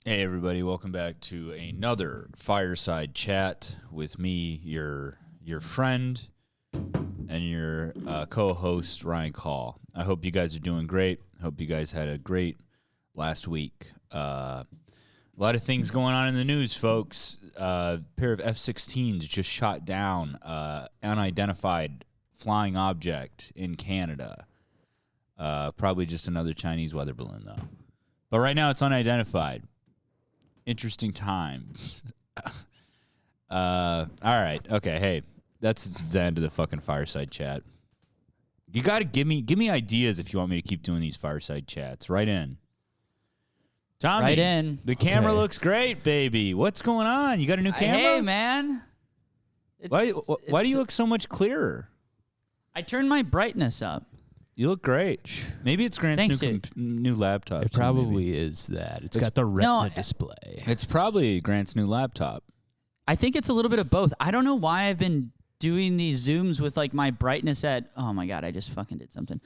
Hey everybody, welcome back to another fireside chat with me, your friend and your co-host Ryan Call. I hope you guys are doing great. I hope you guys had a great last week. A lot of things going on in the news, folks. A pair of F-16s just shot down unidentified flying object in Canada. Probably just another Chinese weather balloon, though. But right now it's unidentified. Interesting times. All right. Okay. Hey, that's the end of the fucking fireside chat. You got to give me ideas if you want me to keep doing these fireside chats. Right in. Tommy. Right in. The camera looks great, baby. What's going on? You got a new camera? Hey, man. Why do you look so much clearer? I turned my brightness up. You look great. Maybe it's Grant's new laptop. It probably is that. It's got the Retina display. It's probably Grant's new laptop. I think it's a little bit of both. I don't know why I've been doing these Zooms with like my brightness at, oh my God, I just fucking did something.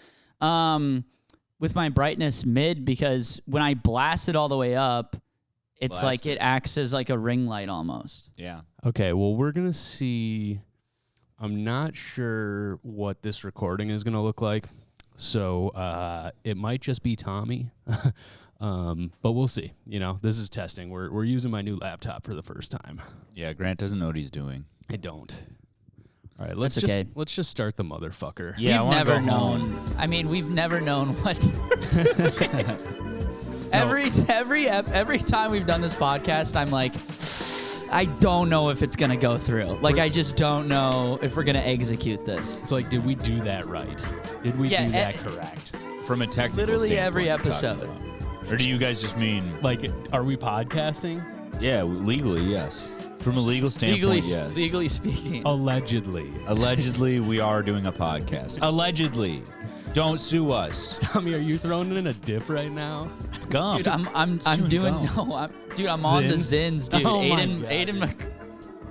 With my brightness mid, because when I blast it all the way up, it's like it acts as like a ring light almost. Yeah. Okay, well, we're going to see. I'm not sure what this recording is going to look like. So it might just be Tommy, but we'll see. You know, this is testing. We're using my new laptop for the first time. Yeah, Grant doesn't know what he's doing. I don't. All right, let's just start the motherfucker. Yeah, we've never known. I mean, we've never known what. Every time we've done this podcast, I'm like, I don't know if it's gonna go through. Like, I just don't know if we're gonna execute this. It's like, did we do that right? Did we do that correct? From a technical literally standpoint, every episode. Or do you guys just mean like, are we podcasting? Yeah, legally, yes. From a legal standpoint, yes. Legally speaking. Allegedly, we are doing a podcast. Allegedly. Don't sue us. Tommy, are you throwing in a dip right now? It's gum. Dude, I'm doing gum. I'm on the Zins, dude. Oh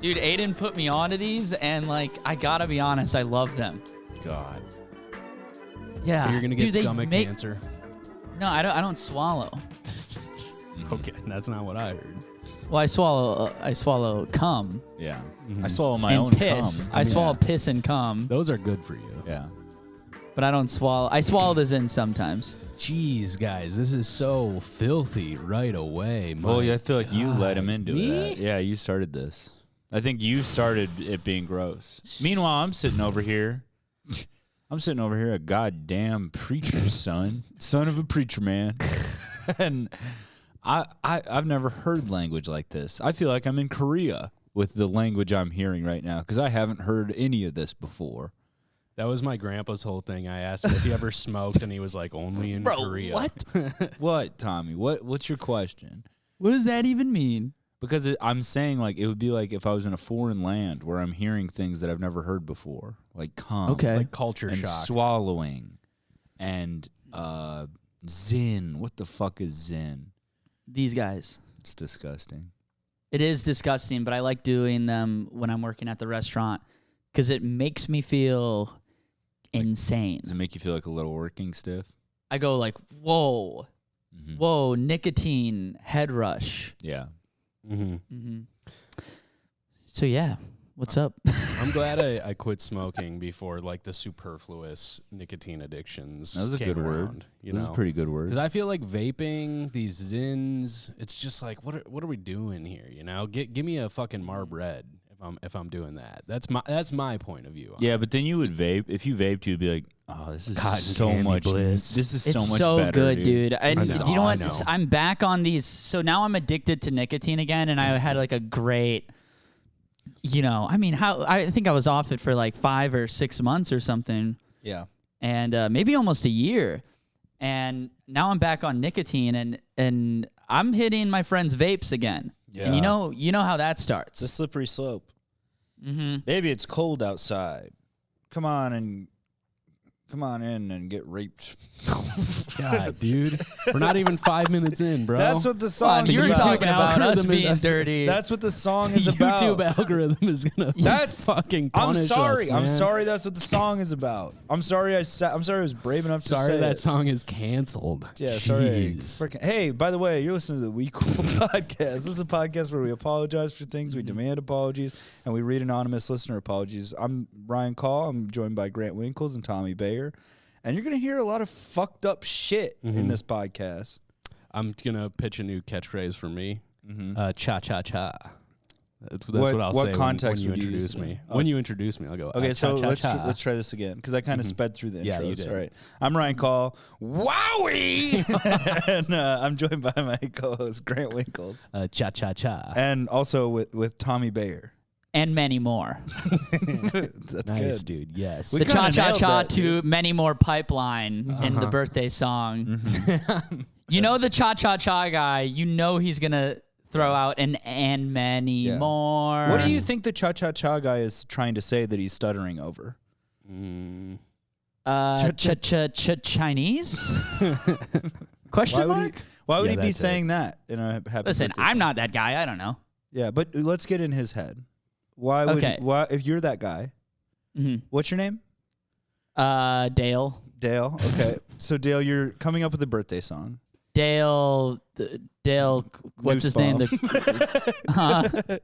Aiden put me onto these, and like, I gotta be honest, I love them. God. Yeah. But you're gonna get stomach cancer. No, I don't swallow. Okay, that's not what I heard. Well, I swallow cum. Yeah. Mm-hmm. I swallow my and own piss. cum. I swallow piss and cum. Those are good for you. Yeah. But I don't swallow. I swallow the Zins sometimes. Jeez, guys, this is so filthy right away. Well, I feel like you led him into it. Yeah, you started this. I think you started it being gross. Meanwhile, I'm sitting over here, a goddamn preacher's son of a preacher man. And I've never heard language like this. I feel like I'm in Korea with the language I'm hearing right now because I haven't heard any of this before. That was my grandpa's whole thing. I asked him if he ever smoked, and he was like, only in Korea. What? What, Tommy? What's your question? What does that even mean? Because I'm saying, like, it would be like if I was in a foreign land where I'm hearing things that I've never heard before, like cum, like culture and shock, swallowing, and Zin. What the fuck is Zin? These guys. It's disgusting. It is disgusting, but I like doing them when I'm working at the restaurant because it makes me feel insane. Does it make you feel like a little working stiff? I go like, whoa, whoa, nicotine, head rush. Yeah. So yeah, what's up? I'm glad I quit smoking before like the superfluous nicotine addictions. That was a good word. You That was a pretty good word. Because I feel like vaping, these Zins, it's just like, what are we doing here? You know, give me a fucking Marb Red if I'm doing that. That's my point of view. Yeah, but then you would vape. If you vaped, you'd be like, "Oh, this is so much bliss. This is so much so better, good, dude." And you know what? I know. I'm back on these. So now I'm addicted to nicotine again, and I had like a great. You know, I mean, I think I was off it for like 5 or 6 months or something. Yeah. And maybe almost a year. And now I'm back on nicotine, and I'm hitting my friends' vapes again. Yeah. And you know how that starts. It's a slippery slope. Mm-hmm. Baby, it's cold outside. Come on come on in and get raped. God, dude. We're not even 5 minutes in, bro. That's what the song is You're about. talking about us being is- dirty. That's what the song The is about. YouTube algorithm is gonna fucking I'm punish sorry. us, I'm man. sorry. That's what the song is about. I'm sorry. I'm sorry. I was brave enough to Sorry say that it. song is canceled. Yeah, sorry. Jeez. Hey, by the way, you're listening to the We Cool podcast. This is a podcast where we apologize for things, we demand apologies, and we read anonymous listener apologies. I'm Ryan Call. I'm joined by Grant Winkles and Tommy Bayer. And you're going to hear a lot of fucked up shit in this podcast. I'm gonna pitch a new catchphrase for me. Cha cha cha. That's what I'll what say context when you would you introduce use? me. Oh. When you introduce me, I'll go. Okay, so cha, let's cha. let's try this again because I kind of sped through the intros. Yeah, you did. All right, I'm Ryan Call. Wowie, and I'm joined by my co-host Grant Winkles, Cha cha cha. and also with Tommy Bayer. and many more. That's Nice, good. dude. Yes. We The kinda cha cha nailed cha that, to many more pipeline in the birthday song. You know the cha cha cha guy. You know he's gonna throw out an and many Yeah. more. What do you think the cha cha cha guy is trying to say that he's stuttering over? Chinese? Question mark? Why would Yeah, he be that's it. saying that in a happy Listen, birthday I'm song? not that guy. I don't know. Yeah, but let's get in his head. Why would Okay. why if you're that guy? What's your name? Dale. Dale. Okay. So Dale, you're coming up with a birthday song. Dale. What's his name?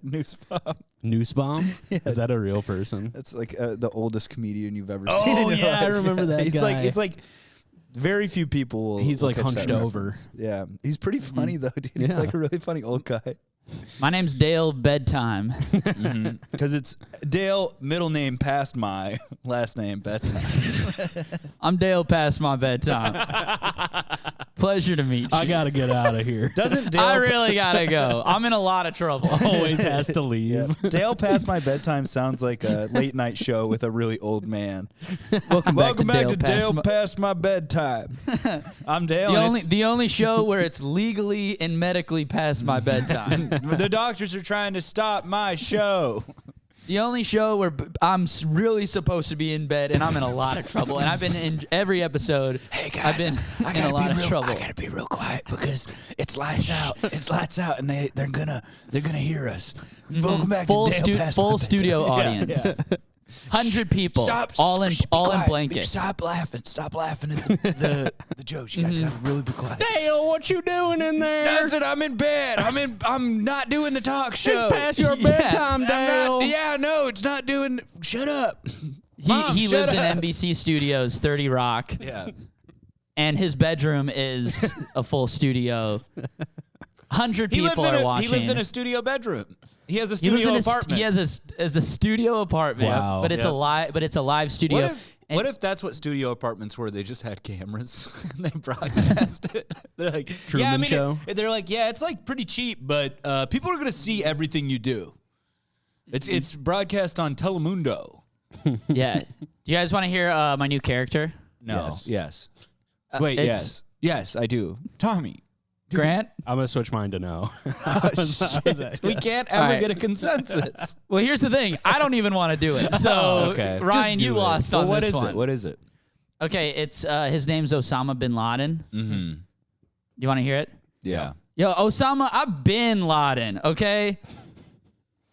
Noose bomb. Noose bomb? Is that a real person? That's like the oldest comedian you've ever seen. Oh in your yeah, I life. remember that He's guy. like it's like very few people will. He's will like catch hunched that over. reference. Yeah, he's pretty funny though, dude. He's Yeah. like a really funny old guy. My name's Dale Bedtime. Because it's Dale, middle name past my last name bedtime. I'm Dale past my bedtime. Pleasure to meet you. I gotta get out of here. Doesn't Dale? I really gotta go. I'm in a lot of trouble. Always has to leave. Yeah. Dale past my bedtime sounds like a late night show with a really old man. Welcome Welcome back to Past Dale My- past my bedtime. I'm Dale. and the only show where it's legally and medically past my bedtime. the doctors are trying to stop my show. The only show where I'm really supposed to be in bed and I'm in a lot of trouble. And I've been in every episode. Hey guys, I've been in a lot of trouble. I gotta be real quiet because it's lights out. It's lights out, and they're gonna hear us. Welcome back Full to Dale past my full bedtime. studio Yeah, audience. yeah. 100 people, Stop! all in shh, be quiet. blankets. Stop laughing! Stop laughing at the jokes. You guys gotta really be quiet. Dale, what you doing in there? Nothing. I'm in bed. I'm not doing the talk show. It's past your Yeah. bedtime, Dale. No, it's not doing. Shut up. Mom, He shut lives up. in NBC Studios, 30 Rock, Yeah. and his bedroom is a full studio. 100 people are watching. He lives in a studio bedroom. He has a He lives studio in apartment. He has a studio apartment, Wow. but it's Yeah. a live studio. What if that's what studio apartments were? They just had cameras and they broadcast it. They're like, Truman Show? They're like, yeah, it's like pretty cheap, but people are gonna see everything you do. It's broadcast on Telemundo. Yeah. Do you guys want to hear my new character? No. Yes. Yes. Wait. it's- Yes, I do. Tommy. Grant? I'm gonna switch mine to no. Shit. We can't ever All right. get a consensus. Well, here's the thing. I don't even want to do it. So, Okay. Ryan, Just you do it. lost Well, on what this is one. it? What is it? Okay, it's his name's Osama bin Laden. Mm-hmm. You want to hear it? Yeah. Yo, Osama, I've been Laden, okay?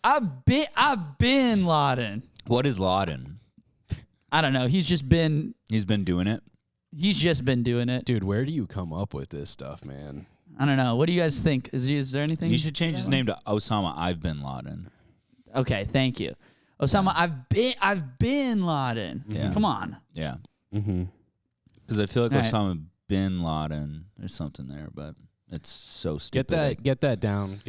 I've been Laden. What is Laden? I don't know. He's just been doing it. doing it. Dude, where do you come up with this stuff, man? I don't know. What do you guys think? Is there anything? You should change his name to Osama I've Bin Laden. Okay, thank you. Osama, I've been Laden. Yeah. Come on. Yeah. Mm-hmm. Because I feel like All right. Osama Bin Laden, there's something there, but it's so stupid. Get that down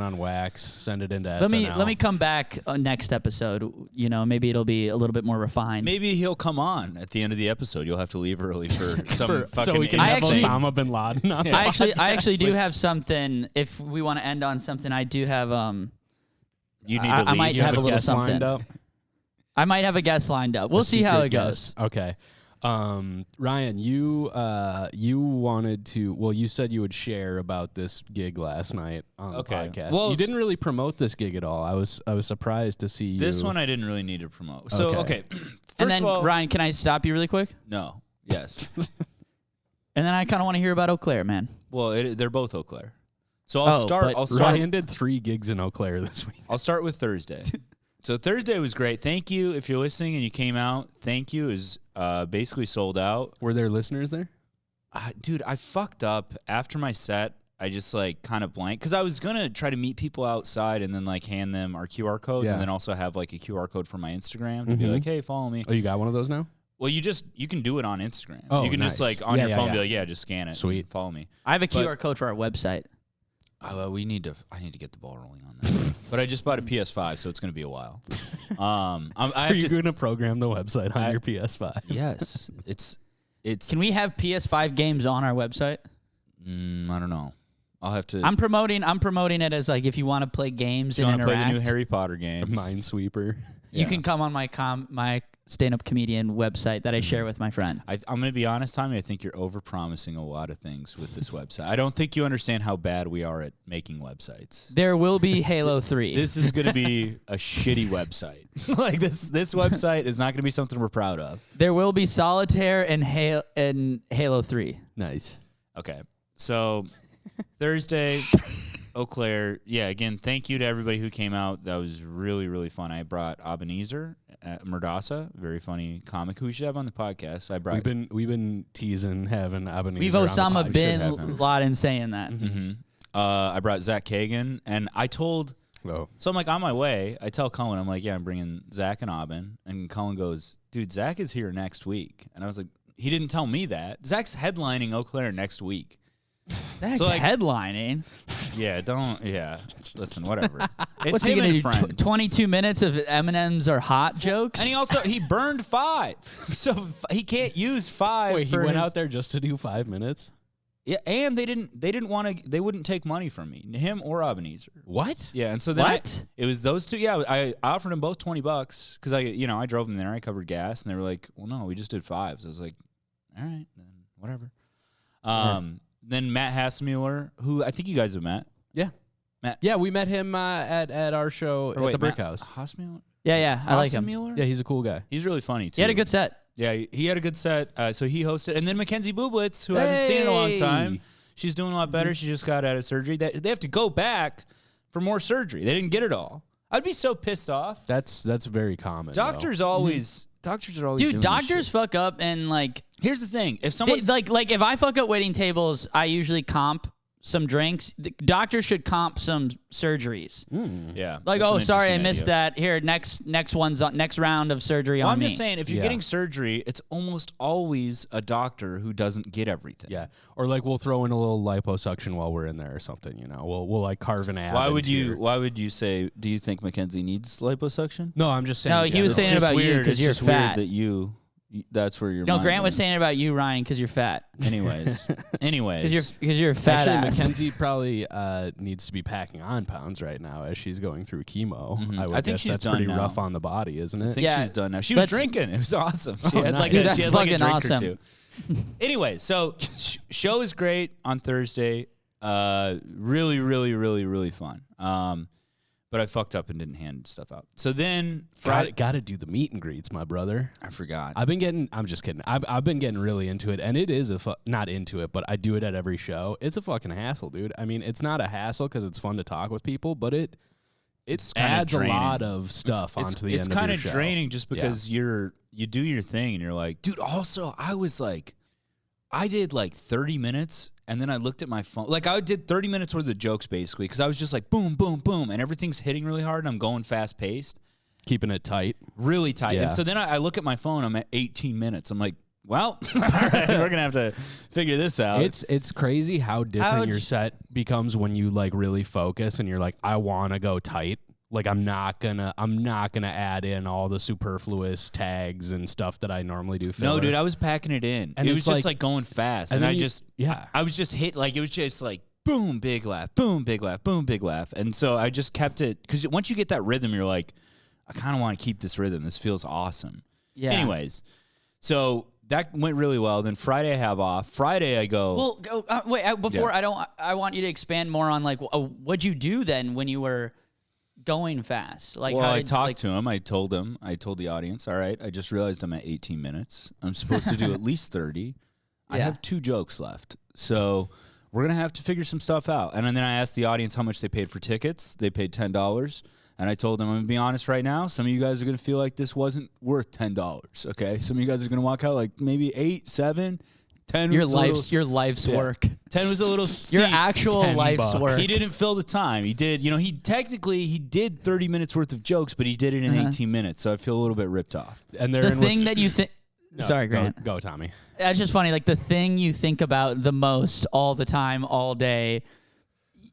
on wax. Send it into Let SNL. me come back next episode. You know, maybe it'll be a little bit more refined. Maybe he'll come on at the end of the episode. You'll have to leave early for some fucking so we can I have actually- Osama bin Laden on. I actually do have something. If we want to end on something, I do have You need to I leave. might You have a little guest lined something. up? I might have a guest lined up. We'll A see how secret it goes. guest. Okay. Ryan, you wanted to. Well, you said you would share about this gig last night on Okay. the podcast. Well, you didn't really promote this gig at all. I was surprised to see you. This one I didn't really need to promote. So, Okay. okay. And then, of all, Ryan, can I stop you really quick? no, yes. And then I kind of want to hear about Eau Claire, man. Well, they're both Eau Claire. So I'll start. Ryan did 3 gigs in Eau Claire this week. I'll start with Thursday. So Thursday was great. Thank you if you're listening and you came out. Thank you. Is basically sold out. Were there listeners there? Dude, I fucked up after my set. I just like kind of blanked because I was gonna try to meet people outside and then like hand them our QR codes and then also have like a QR code for my Instagram to be like, hey, follow me. Oh, you got one of those now? Well, you can do it on Instagram. Oh, you can just like on your phone be like, just scan it. Sweet. Follow me. I have a QR code for our website. I need to get the ball rolling on that. But I just bought a PS5, so it's going to be a while. Are you going to program the website on your PS5? Yes, it's. Can we have PS5 games on our website? I don't know. I'll have to. I'm promoting it as like if you want to play games and interact. Play the new Harry Potter game, Minesweeper. You can come on my stand-up comedian website that I share with my friend. I'm going to be honest, Tommy. I think you're over-promising a lot of things with this website. I don't think you understand how bad we are at making websites. There will be Halo 3. This is going to be a shitty website. Like this website is not going to be something we're proud of. There will be Solitaire and Halo 3. Nice. Okay, so Thursday. Eau Claire, yeah, again, thank you to everybody who came out. That was really, really fun. I brought Ebenezer Murdasa, very funny comic who we should have on the podcast. We've been teasing having Ebenezer. We've Osama bin Laden saying that. I brought Zach Kagan, and I told... Oh. So I'm like, on my way, I tell Cullen, I'm like, yeah, I'm bringing Zach and Aubin. And Cullen goes, dude, Zach is here next week. And I was like, he didn't tell me that. Zach's headlining Eau Claire next week. That's headlining. Yeah, listen, whatever. It's What's he him gonna and do? friends. 22 minutes of M&M's are hot jokes? And he burned 5. So he can't use 5. Wait, he went out there just to do 5 minutes? Yeah, and they wouldn't take money from me, him or Ebenezer. What? Yeah, and so then it was those two. Yeah, I offered them both $20 because I drove them there. I covered gas, and they were like, well, no, we just did 5. So I was like, all right, then whatever. Then Matt Hassmuller, who I think you guys have met. Yeah. Matt. Yeah, we met him at our show at the Brick House. Hassmuller? Yeah, I like him. Yeah, he's a cool guy. He's really funny, too. He had a good set. Yeah, he had a good set. So he hosted. And then Mackenzie Bublitz, who I haven't seen in a long time. She's doing a lot better. She just got out of surgery. They have to go back for more surgery. They didn't get it all. I'd be so pissed off. That's very common. Doctors are always Dude, doing doctors fuck up and like... Here's the thing. If someone's... Like if I fuck up waiting tables, I usually comp some drinks. The doctors should comp some surgeries. Yeah. Like, oh, sorry, I missed that. Here, next round of surgery on me. I'm just saying, if you're getting surgery, it's almost always a doctor who doesn't get everything. Yeah. Or like we'll throw in a little liposuction while we're in there or something, you know. We'll like carve an ab. Why would you say, do you think Mackenzie needs liposuction? No, I'm just saying. No, he was saying about you because you're fat. That that's where you're. No, Grant was saying about you, Ryan, because you're fat. Anyways, because you're a fat Actually, ass. Mackenzie probably needs to be packing on pounds right now as she's going through chemo. I think she's done pretty now. rough on the body, isn't it? I think she's done now. She was drinking. It was awesome. She had like Dude, a drink awesome. or two. Anyway, so show is great on Thursday. Really, really, really, really fun. But I fucked up and didn't hand stuff out. So then Friday, got to do the meet and greets, my brother. I forgot. I'm just kidding. I've been getting really into it, and it is not into it, but I do it at every show. It's a fucking hassle, dude. I mean, it's not a hassle because it's fun to talk with people, but it adds a lot of stuff onto the end of your show. It's kind of draining just because you do your thing and you're like, dude. Also, I did like 30 minutes. And then I looked at my phone. Like, I did 30 minutes worth of jokes, basically, because I was just like, boom, boom, boom, and everything's hitting really hard, and I'm going fast-paced. Keeping it tight. Really tight. Yeah. And so then I look at my phone. I'm at 18 minutes. I'm like, well, all right, we're going to have to figure this out. It's crazy how different your set becomes when you, like, really focus, and you're like, I want to go tight. Like, I'm not gonna add in all the superfluous tags and stuff that I normally do. No, dude, I was packing it in. And it was just like going fast, and I was just hit like it was just like boom, big laugh, boom, big laugh, boom, big laugh, and so I just kept it because once you get that rhythm, you're like, I kind of want to keep this rhythm. This feels awesome. Yeah. Anyways, so that went really well. Then Friday I have off. Friday I go. Well, wait. Before I want you to expand more on like what'd you do then when you were going fast? Like, Well, how I did, talked like, to him. I told the audience, all right, I just realized I'm at 18 minutes. I'm supposed to do at least 30. I Yeah. have 2 jokes left. So we're going to have to figure some stuff out. And then I asked the audience how much they paid for tickets. They paid $10. And I told them, I'm going to be honest right now, some of you guys are going to feel like this wasn't worth $10, okay? Some of you guys are going to walk out like maybe 8, 7, 10. your life's work. 10 was a little steep. Your actual life's $10. work. He didn't fill the time. He did, he did 30 minutes worth of jokes, but he did it in 18 minutes. So I feel a little bit ripped off. And they're The in thing that you think. Sorry, Grant. Go, Tommy. That's just funny. Like the thing you think about the most all the time, all day.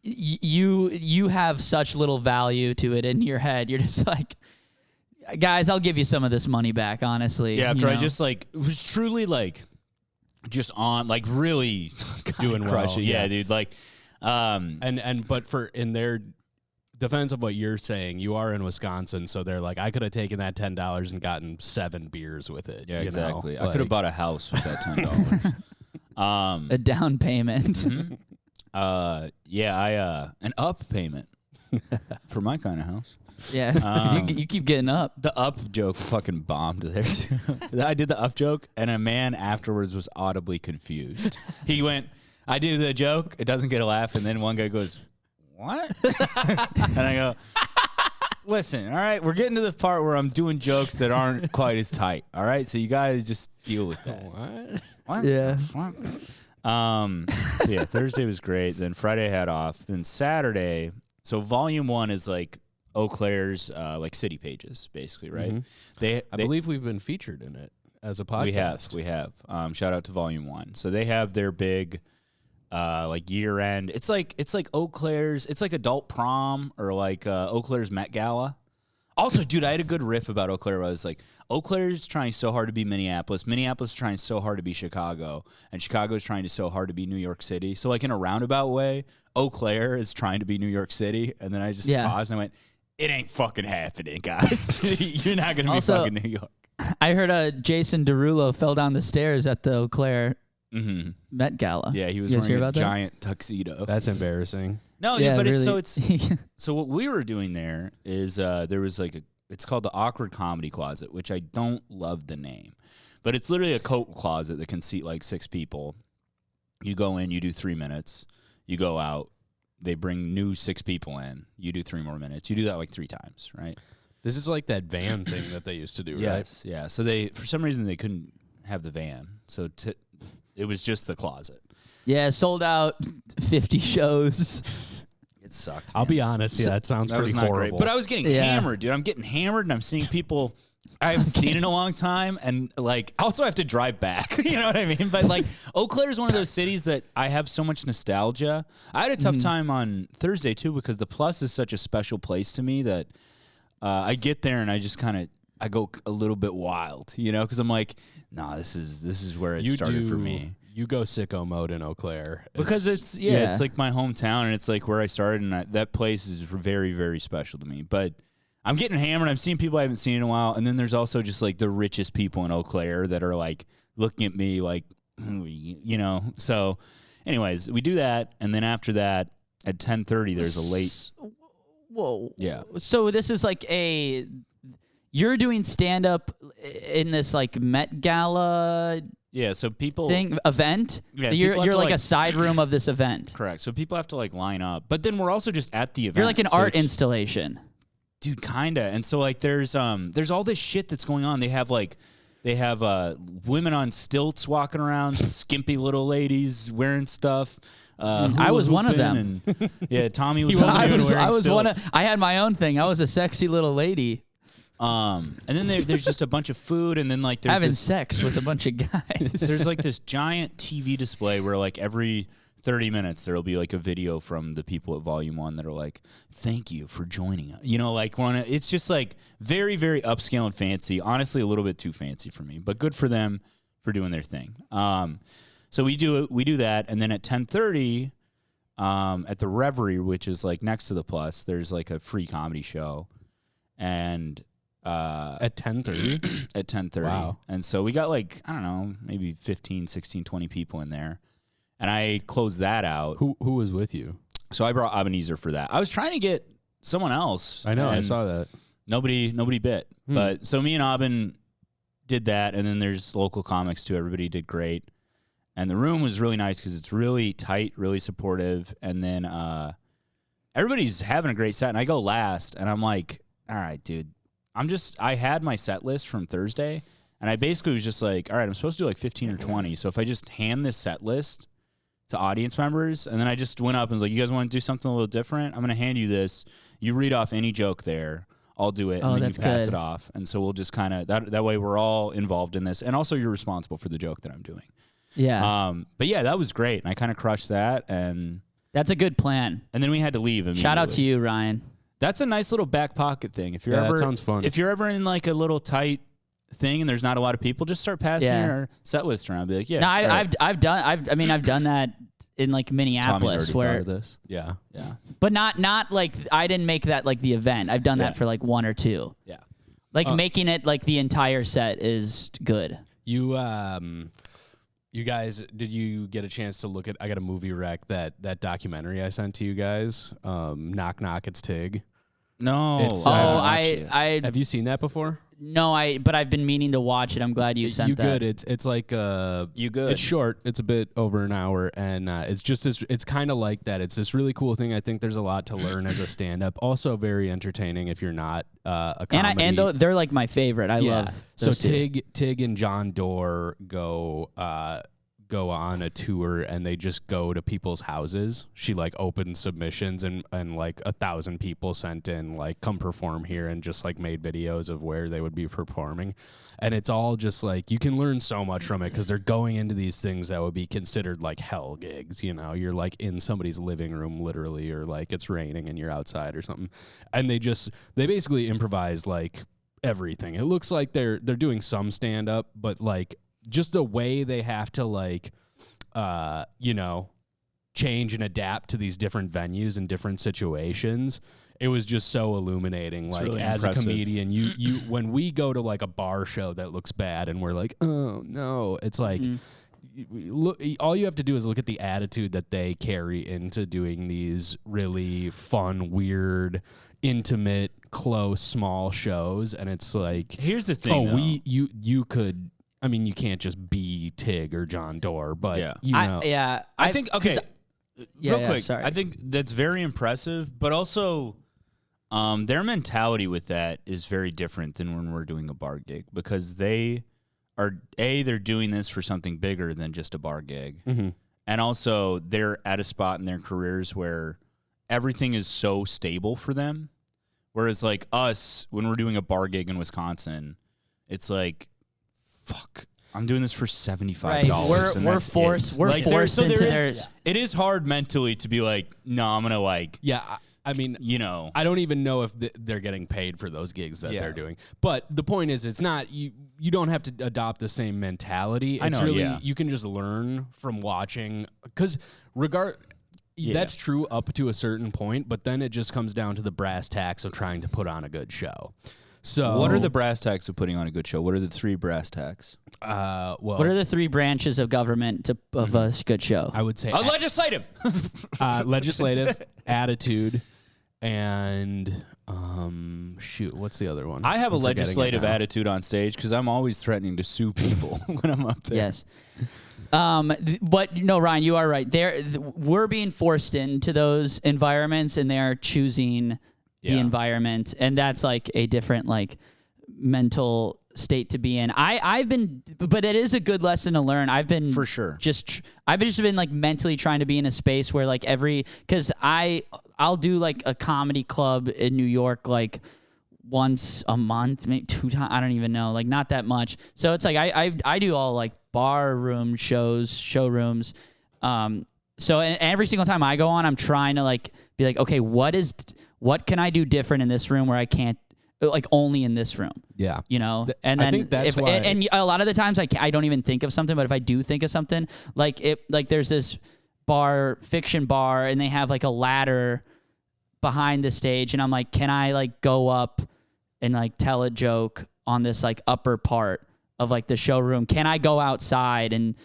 You have such little value to it in your head. You're just like, guys, I'll give you some of this money back, honestly. Yeah, after you I know? just was truly just on really Doing crush well, it. Yeah, yeah. dude. But for in their defense of what you're saying, you are in Wisconsin, so they're like, I could have taken that $10 and gotten 7 beers with it. Yeah, you exactly. know? I could have bought a house with that $10. a down payment. Mhm. An up payment for my kind of house. Yeah, 'cause you keep getting up. The up joke fucking bombed there too. I did the up joke, and a man afterwards was audibly confused. He went, "I do the joke, it doesn't get a laugh," and then one guy goes, "What?" And I go, "Listen, all right, we're getting to the part where I'm doing jokes that aren't quite as tight. All right, so you guys just deal with that." What? Yeah. What? So yeah, Thursday was great. Then Friday I had off. Then Saturday. So volume 1 is like Eau Claire's city pages, basically, right? Mhm. I believe we've been featured in it as a podcast. We have. Shout out to volume 1. So they have their big year end. It's like Eau Claire's. It's like adult prom or like Eau Claire's Met Gala. Also, dude, I had a good riff about Eau Claire. Where I was like, Eau Claire's trying so hard to be Minneapolis. Minneapolis is trying so hard to be Chicago. And Chicago is trying so hard to be New York City. So, like, in a roundabout way, Eau Claire is trying to be New York City. And then I just paused and I went, it ain't fucking happening, guys. You're not going to be fucking New York. I heard Jason Derulo fell down the stairs at the Eau Claire Met Gala. Yeah, he was You guys wearing hear a about that? giant tuxedo. That's embarrassing. No, Yeah, but really. so what we were doing there is there was it's called the Awkward Comedy Closet, which I don't love the name, but it's literally a coat closet that can seat like 6 people. You go in, you do 3 minutes, you go out, they bring new 6 people in, you do 3 more minutes, you do that like 3 times, right? This is like that van thing that they used to do, right? Yes, yeah. So for some reason they couldn't have the van, so it was just the closet. Yeah, sold out 50 shows. It sucked. I'll man. be honest. Yeah, that sounds That pretty was not horrible. great. But I was getting hammered, dude. I'm getting hammered, and I'm seeing people I haven't seen in a long time, and also I have to drive back. You know what I mean? But Eau Claire is one of those cities that I have so much nostalgia. I had a tough time on Thursday too because the Plus is such a special place to me that I get there and I just I go a little bit wild, because I'm like, nah, this is where it started for me. You go sicko mode in Eau Claire. Because it's like my hometown, and it's like where I started, and that place is very, very special to me. But I'm getting hammered. I'm seeing people I haven't seen in a while, and then there's also just the richest people in Eau Claire that are looking at me So, anyways, we do that, and then after that, at 10:30, there's a late. Whoa. Yeah. So this is you're doing stand up in this Met Gala Yeah, so people event. Yeah, you're people have to, like a side room of this event. Correct. So people have to line up, but then we're also just at the event. You're like an so art it's- installation. Dude, kinda. And so there's all this shit that's going on. They have women on stilts walking around, skimpy little ladies wearing stuff. I was one of them. And, yeah, Tommy was. I was one of. I had my own thing. I was a sexy little lady. And then there's just a bunch of food, and then there's having this, sex with a bunch of guys. there's this giant TV display where every 30 minutes there'll be a video from the people at Volume 1 that are thank you for joining us. It's just very, very upscale and fancy. Honestly, a little bit too fancy for me, but good for them for doing their thing. So we do that, and then at 10:30, at the Reverie, which is next to the Plus, there's a free comedy show, and at 10:30. At 10:30. Wow. And so we got I don't know, maybe 15, 16, 20 people in there. And I closed that out. Who was with you? So I brought Ebenezer for that. I was trying to get someone else. I know. I and saw that. Nobody bit. But so me and Aubin did that, and then there's local comics too. Everybody did great. And the room was really nice because it's really tight, really supportive. And then everybody's having a great set. And I go last, and I'm like, all right, dude. I had my set list from Thursday, and I basically was just like, all right, I'm supposed to do like 15 or 20. So if I just hand this set list to audience members, and then I just went up and was like, you guys want to do something a little different? I'm going to hand you this. You read off any joke there. I'll do it, and then that's you pass good. it off. And so we'll just kind of, that way we're all involved in this. And also you're responsible for the joke that I'm doing. Yeah. But yeah, that was great. And I kind of crushed that. And That's a good plan. then we had to leave. Shout out to you, Ryan. That's a nice little back pocket thing. If you're Yeah, ever, that sounds fun. If you're ever in like a little tight thing and there's not a lot of people, just start passing Yeah. your set list around. Be like, yeah. No, all right. I've done that in like Tommy's Minneapolis already where, thought of this. Yeah. Yeah. but not like I didn't make that like the event. I've done that for like one or two. Yeah. Like making it like the entire set is good. You guys, did you get a chance to look at? I got a movie rec that documentary I sent to you guys. Knock Knock, It's Tig. No. It's, Oh, haven't I Have you seen that before? no, but I've been meaning to watch it. I'm glad you sent You that. good? It's like You good? It's short. It's a bit over an hour, and it's just this. It's kind of like that. It's this really cool thing. I think there's a lot to learn as a stand-up. Also, very entertaining if you're not a comedy. And they're like my favorite. I love So those two. Tig and John Doerr go on a tour, and they just go to people's houses. She like opens submissions, and like 1,000 people sent in like, come perform here, and just like made videos of where they would be performing. And it's all just like, you can learn so much from it because they're going into these things that would be considered like hell gigs. You know, you're like in somebody's living room literally, or like it's raining and you're outside or something. And they basically improvise like everything. It looks like they're doing some stand up, but like just the way they have to like, change and adapt to these different venues and different situations. It was just so illuminating. It's like really as impressive. a comedian, you when we go to like a bar show that looks bad and we're like, oh no, it's like, look, all you have to do is look at the attitude that they carry into doing these really fun, weird, intimate, close, small shows. And it's like, Here's the thing. though. you could, I mean, you can't just be Tig or John Doerr, but Yeah. you know. I think, okay, Yeah, real yeah, quick, sorry. I think that's very impressive, but also their mentality with that is very different than when we're doing a bar gig, because they are, they're doing this for something bigger than just a bar gig. Mhm. And also they're at a spot in their careers where everything is so stable for them. Whereas like us, when we're doing a bar gig in Wisconsin, it's like, fuck, I'm doing this for $75. Right. and We're that's forced. it. We're Like, forced there into is- their. It is hard mentally to be like, no, I'm gonna like, Yeah, I mean, you know, I don't even know if they're getting paid for those gigs that Yeah. they're doing. But the point is, it's not, you don't have to adopt the same mentality. It's I know, really, yeah. you can just learn from watching, because Yeah. that's true up to a certain point, but then it just comes down to the brass tacks of trying to put on a good show. So what are the brass tacks of putting on a good show? What are the 3 brass tacks? well, What are the 3 branches of government of a good show? I would say Legislative. legislative, attitude, and shoot, what's the other one? I have a I'm forgetting it legislative now. attitude on stage because I'm always threatening to sue people when I'm up there. Yes. But no, Ryan, you are right. We're being forced into those environments, and they're choosing the Yeah. environment, and that's like a different like mental state to be in. I've been, but it is a good lesson to learn. I've been For sure. I've just been like mentally trying to be in a space where like because I'll do like a comedy club in New York like once a month, maybe 2 times. I don't even know, like not that much. So it's like I do all like bar room shows, showrooms. So and every single time I go on, I'm trying to like be like, okay, what can I do different in this room where I can't, like only in this room, Yeah. you know? I And then think that's why- and a lot of the times I don't even think of something, but if I do think of something, like there's this fiction bar, and they have like a ladder behind the stage, and I'm like, can I like go up and like tell a joke on this like upper part of like the showroom? Can I go outside and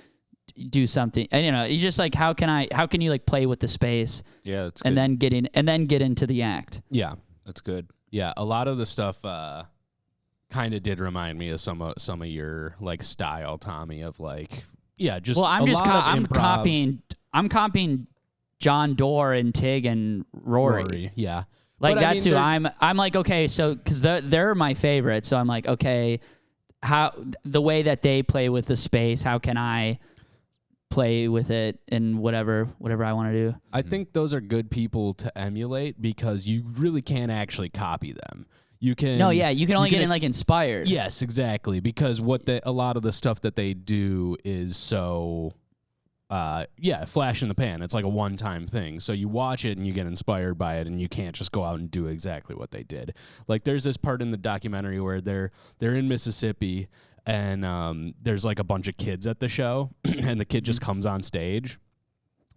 do something. And you just like how can you like play with the space? Yeah, that's and good. then get into the act. Yeah. That's good. Yeah, a lot of the stuff kind of did remind me of some of your like style, Tommy, of like just well, I'm improv. I'm copying John Doerr and Tig and Rory. Yeah. Like But, that's who they're- I'm like, okay, so because they're my favorite, so I'm like, okay, how the way that they play with the space, how can I play with it in whatever I want to do? I think those are good people to emulate because you really can't actually copy them. You can you can only get in like inspired. Yes, exactly, because a lot of the stuff that they do is so flash in the pan. It's like a one-time thing. So you watch it and you get inspired by it and you can't just go out and do exactly what they did. Like there's this part in the documentary where they're in Mississippi and there's like a bunch of kids at the show and the kid just comes on stage.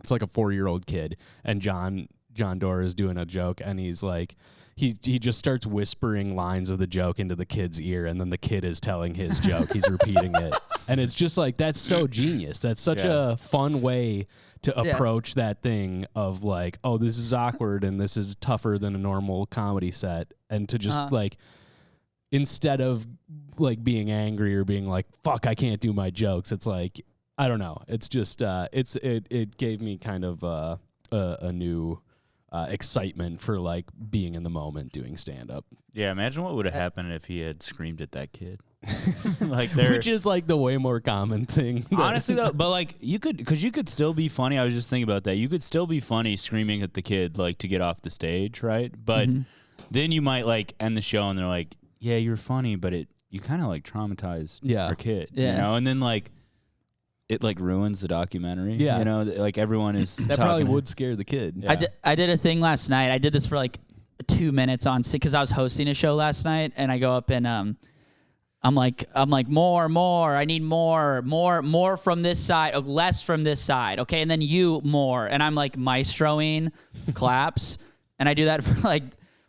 It's like a 4-year-old kid and John Doerr is doing a joke and he's like he just starts whispering lines of the joke into the kid's ear and then the kid is telling his joke. He's repeating it. And it's just like, that's so genius. That's such a fun way to approach that thing of like, oh, this is awkward and this is tougher than a normal comedy set. And to just like, instead of like being angry or being like, fuck, I can't do my jokes. It's like, I don't know. It's just, it gave me kind of a new excitement for like being in the moment doing stand up. Yeah, imagine what would have happened if he had screamed at that kid. Which is like the way more common thing. Honestly though, but like you could still be funny. I was just thinking about that. You could still be funny screaming at the kid like to get off the stage, right? But then you might like end the show and they're like, "Yeah, you're funny, but you kind of like traumatized our kid." Yeah. You know, and then like it like ruins the documentary. Yeah. You know, like everyone is that probably would scare the kid. Yeah. I did a thing last night. I did this for like 2 minutes on because I was hosting a show last night, and I go up and I'm like more. I need more from this side, less from this side. Okay, and then you more, and I'm like maestroing claps, and I do that for like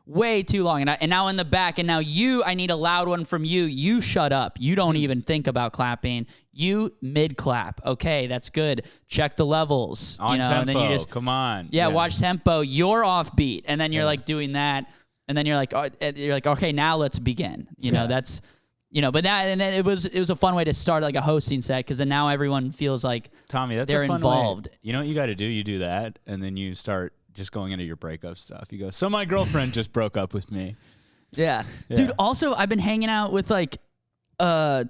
way too long, and now in the back, and now I need a loud one from you. You shut up. You don't even think about clapping. You mid clap. Okay, that's good. Check the levels. on tempo. And then you just Come on. yeah, watch tempo. You're off beat, and then you're like doing that, and then you're like okay, now let's begin. You know that's. But then it was a fun way to start like a hosting set because then now everyone feels like Tommy, that's they're a fun involved. Way. You know what you got to do? You do that, and then you start just going into your breakup stuff. You go, so my girlfriend just broke up with me. Yeah. Dude, also I've been hanging out with like Brooklyn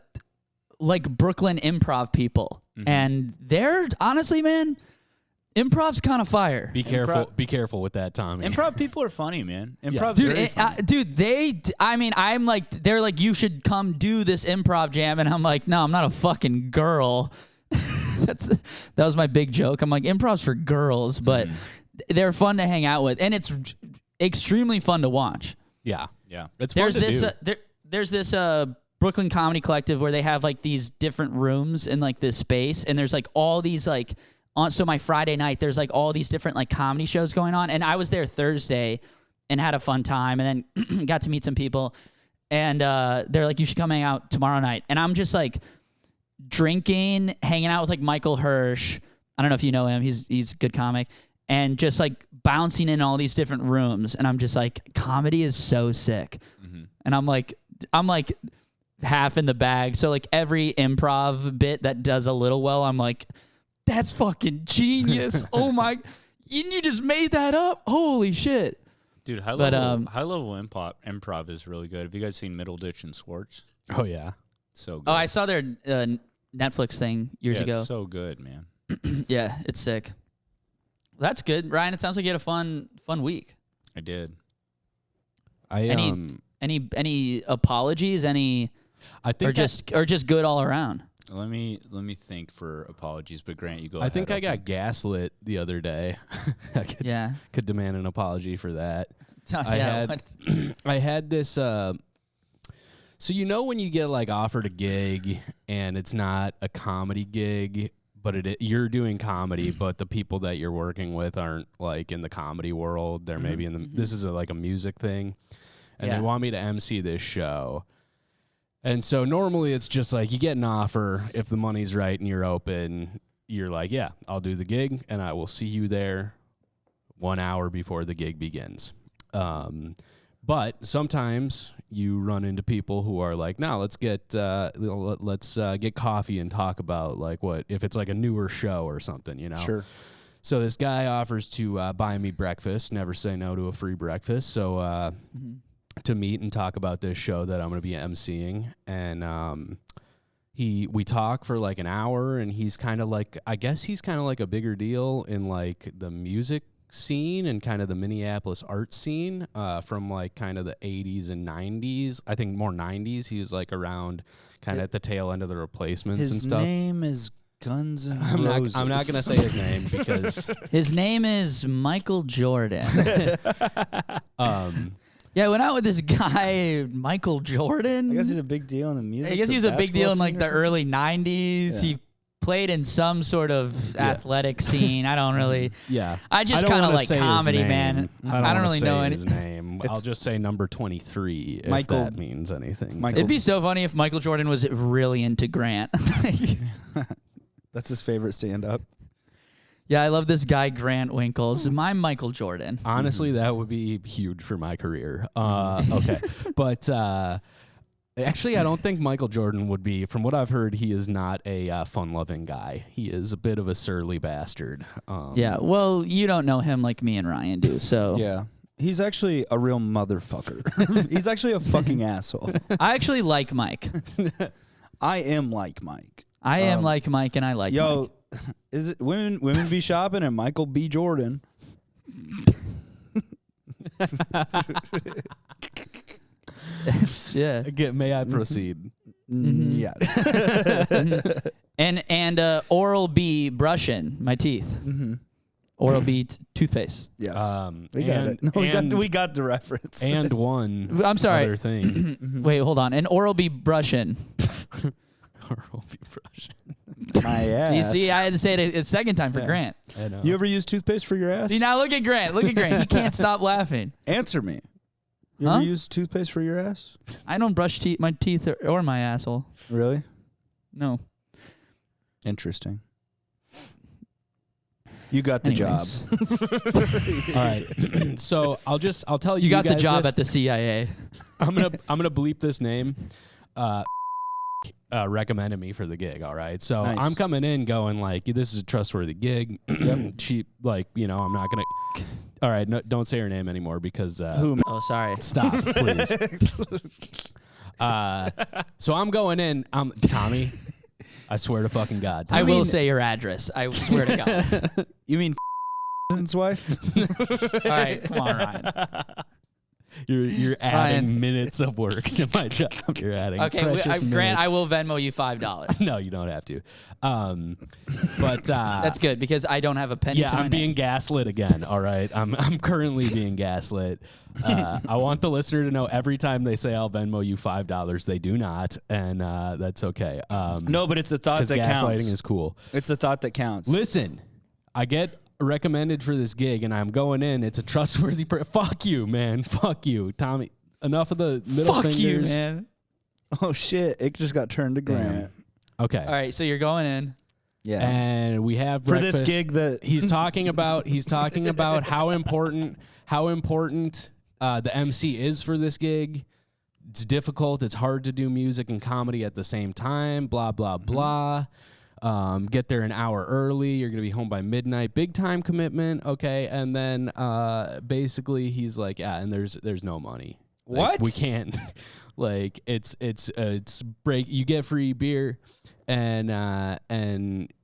improv people. And they're honestly, man, improv's kind of fire. Be careful. Be careful with that, Tommy. Improv people are funny, man. Improv's very funny. I'm like, they're like, you should come do this improv jam. And I'm like, no, I'm not a fucking girl. That was my big joke. I'm like, improv's for girls, but they're fun to hang out with. And it's extremely fun to watch. Yeah. It's There's fun to this, do. there's this Brooklyn Comedy Collective where they have like these different rooms in like this space. And there's like all these like, so my Friday night, there's like all these different like comedy shows going on. And I was there Thursday and had a fun time and then got to meet some people. And they're like, you should come hang out tomorrow night. And I'm just like drinking, hanging out with like Michael Hirsch. I don't know if you know him. He's a good comic. And just like bouncing in all these different rooms. And I'm just like, comedy is so sick. And I'm like half in the bag. So like every improv bit that does a little well, I'm like, that's fucking genius. Oh my, you just made that up? Holy shit. Dude, high level improv is really good. Have you guys seen Middleditch and Schwartz? Oh, yeah. So good. Oh, I saw their Netflix thing years ago. It's so good, man. Yeah, it's sick. That's good. Ryan, it sounds like you had a fun week. I did. Any apologies? I think or just good all around? Let me think for apologies, but Grant, you go I ahead. think I got gaslit the other day. I could demand an apology for that. I had this so when you get like offered a gig and it's not a comedy gig, but you're doing comedy, but the people that you're working with aren't like in the comedy world. They're maybe in the this is like a music thing. And they want me to MC this show. And so normally it's just like you get an offer if the money's right and you're open you're like, yeah, I'll do the gig, and I will see you there 1 hour before the gig begins. But sometimes you run into people who are like, no, let's get coffee and talk about like what if it's like a newer show or something, you know? Sure. So this guy offers to buy me breakfast. Never say no to a free breakfast. So to meet and talk about this show that I'm going to be emceeing, and we talk for like an hour, and he's kind of like, I guess he's kind of like a bigger deal in like the music scene and kind of the Minneapolis art scene from like kind of the 80s and 90s. I think more 90s. He was like around kind of at the tail end of the Replacements and stuff. His name is Guns N' Roses. I'm not going to say his name because His name is Michael Jordan. Yeah, I went out with this guy, Michael Jordan. I guess he's a big deal in the music. I guess he was a big deal in like the early 90s. Yeah. He played in some sort of athletic scene. I don't really. yeah. I just don't kind of wanna like say his comedy, name. man. I don't really know his any. name. I'll just say number 23 if Michael- that means anything. Michael- It'd be so funny if Michael Jordan was really into Grant. That's his favorite stand-up. Yeah, I love this guy, Grant Winkles. My Michael Jordan. Honestly, that would be huge for my career. Okay. But actually, I don't think Michael Jordan would be. From what I've heard, he is not a fun-loving guy. He is a bit of a surly bastard. Yeah, well, you don't know him like me and Ryan do, so. Yeah. He's actually a real motherfucker. He's actually a fucking asshole. I actually like Mike. I am like Mike. I am like Mike, and I like Mike. Yo, is it women be shopping and Michael B. Jordan? Yeah. May I proceed? Yes. And Oral B brushing my teeth. Oral B toothpaste. Yes. We got it. No, we got the reference. And one I'm sorry. other thing. Wait, hold on. And Oral B brushing. Oral B brushing. My ass. You see, I had to say it a second time for Grant. I know. You ever use toothpaste for your ass? See, now look at Grant. Look at Grant. He can't stop laughing. Answer me. You Huh? ever use toothpaste for your ass? I don't brush my teeth or my asshole. Really? No. Interesting. You got the Anyways. job. All right. So I'll tell you. You got the guys job this. at the CIA. I'm gonna bleep this name. Recommended me for the gig. All right. So Nice. I'm coming in going like, this is a trustworthy gig. Cheap. Like, you know, I'm not gonna. All right. No, don't say her name anymore because. Who? Oh, sorry. Stop, please. So I'm going in. I'm Tommy. I swear to fucking God. I Tommy. will say your address. I swear to God. You mean his wife? All right, come on, Ryan. You're adding minutes of work to my job. You're adding Okay, precious Grant, minutes. I will Venmo you $5. No, you don't have to. But That's good because I don't have a penny yeah, to my I'm name. being gaslit again. All right, I'm currently being gaslit. I want the listener to know every time they say I'll Venmo you $5, they do not, and that's okay. No, but it's the thought 'cause that gaslighting counts. is cool. It's the thought that counts. Listen, I get recommended for this gig, and I'm going in. It's a trustworthy. Fuck you, man. Fuck you, Tommy. Enough of the middle Fuck fingers. you, man. Oh shit! It just got turned to Grant. Okay. All right, so you're going in. Yeah. And we have For breakfast. this gig that he's talking about how important the MC is for this gig. It's difficult. It's hard to do music and comedy at the same time. Blah blah blah. Get there an hour early. You're gonna be home by midnight. Big time commitment. Okay, and then basically he's like, yeah, and there's no money. Like, What? we can't. Like it's break. You get free beer, and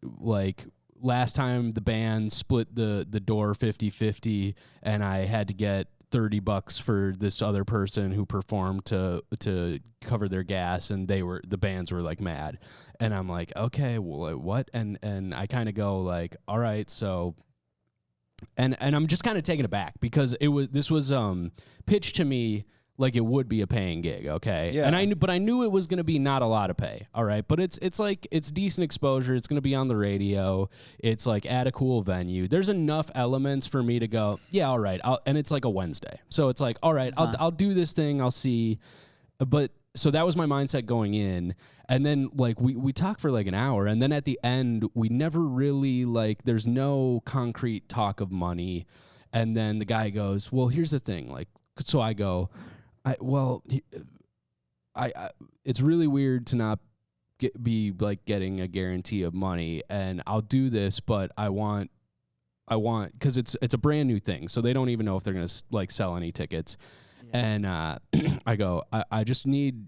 like last time the band split the door 50-50, and I had to get $30 for this other person who performed to cover their gas, and the bands were like mad, and I'm like, okay, well, what? And I kind of go like, all right, so, and I'm just kind of taken aback because this was pitched to me like it would be a paying gig, okay? Yeah. And I knew it was going to be not a lot of pay, all right? But it's like, it's decent exposure. It's going to be on the radio. It's like at a cool venue. There's enough elements for me to go, yeah, all right. And it's like a Wednesday. So it's like, all right, I'll do this thing. I'll see. But so that was my mindset going in. And then like we talked for like an hour, and then at the end we never really like there's no concrete talk of money. And then the guy goes, well, here's the thing. Like, so I go, it's really weird to not be like getting a guarantee of money, and I'll do this, but I want because it's a brand new thing, so they don't even know if they're gonna like sell any tickets. Yeah. And I go, I just need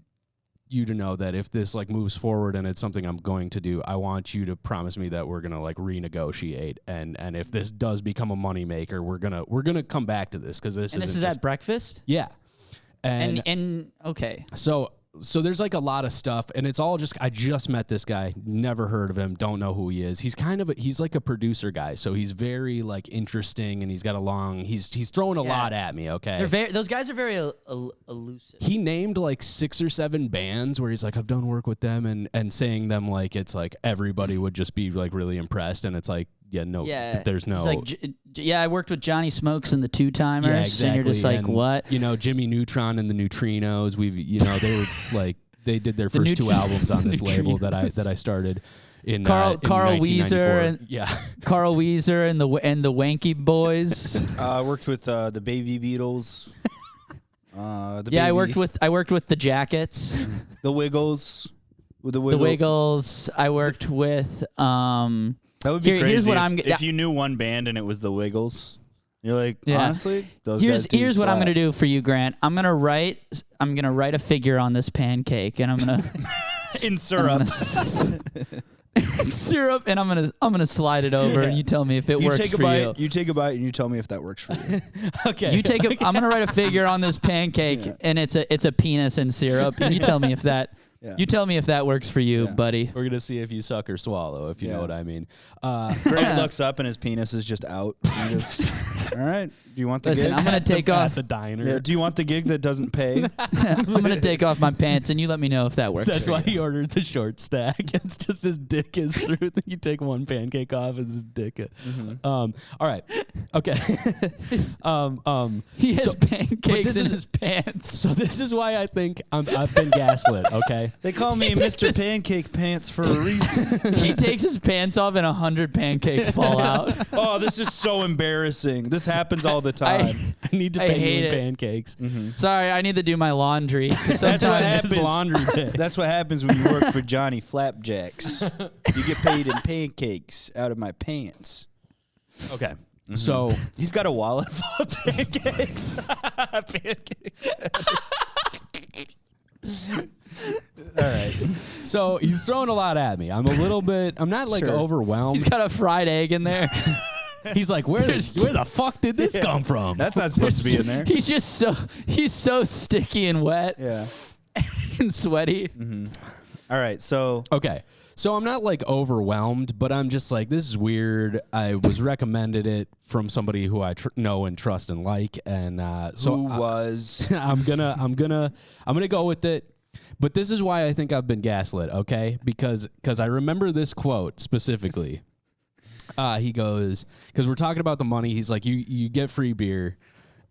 you to know that if this like moves forward and it's something I'm going to do, I want you to promise me that we're gonna like renegotiate, and if this does become a moneymaker, we're gonna come back to this, because this is at breakfast. Yeah. And okay. So there's like a lot of stuff, and it's all just, I just met this guy, never heard of him, don't know who he is. He's he's like a producer guy, so he's very like interesting, and he's got he's throwing a lot at me, okay? Those guys are very elusive. He named like 6 or 7 bands where he's like, I've done work with them, and saying them like it's like everybody would just be like really impressed, and it's like, there's no. It's like, I worked with Johnny Smokes and the Two Timers, yeah, exactly. And you're just like, and, what? You know, Jimmy Neutron and the Neutrinos. They were like, they did their first 2 albums on this label that I started in Carl in Weezer and Carl Weezer and the Wanky Boys. I worked with the Baby Beatles. I worked with the Jackets, the Wiggles. The Wiggles. I worked with. That would be crazy if you knew one band and it was the Wiggles. You're like, honestly, those guys here's what slap. I'm gonna do for you, Grant. I'm gonna write a figure on this pancake, and I'm gonna in syrup. Syrup, and I'm gonna slide it over, and you tell me if it works for you. You take a bite, and you tell me if that works for you. Okay. You take I'm gonna write a figure on this pancake, and it's a penis in syrup, and you tell me if that. Yeah. You tell me if that works for you, buddy. We're gonna see if you suck or swallow, if you know what I mean. Greg looks up and his penis is just out. All right. Do you want the gig? I'm gonna take off the diner. Yeah, do you want the gig that doesn't pay? I'm gonna take off my pants, and you let me know if that works. That's why he ordered the short stack. It's just his dick is through. You take one pancake off, and his dick. All right. Okay. He has pancakes in his pants. So this is why I think I've been gaslit. Okay. They call me Mr. Pancake Pants for a reason. He takes his pants off and 100 pancakes fall out. Oh, this is so embarrassing. This happens all the time. I need to pay you in pancakes. Sorry, I need to do my laundry. That's what happens. Laundry day. That's what happens when you work for Johnny Flapjacks. You get paid in pancakes out of my pants. Okay. So he's got a wallet full of pancakes. All right. So he's throwing a lot at me. I'm not like overwhelmed. He's got a fried egg in there. He's like, where the fuck did this come from? That's not supposed to be in there. He's so sticky and wet. Yeah. And sweaty. All right. So okay. So I'm not like overwhelmed, but I'm just like, this is weird. I was recommended it from somebody who I know and trust and like, and I'm gonna go with it. But this is why I think I've been gaslit, okay? Because I remember this quote specifically. He goes, because we're talking about the money. He's like, you get free beer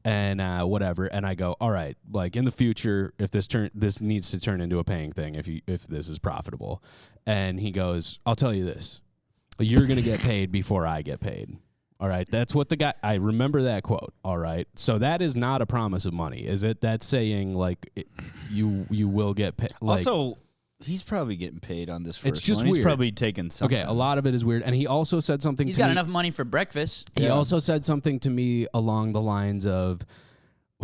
and whatever. And I go, all right, like in the future, if this needs to turn into a paying thing, if this is profitable. And he goes, I'll tell you this, you're gonna get paid before I get paid. All right, that's what the guy. I remember that quote. All right, so that is not a promise of money, is it? That's saying like you will get paid. Like, also, he's probably getting paid on this first it's just one. Weird. He's probably taking something. Okay, a lot of it is weird. And he also said something. He's got enough money for breakfast. He also said something to me along the lines of.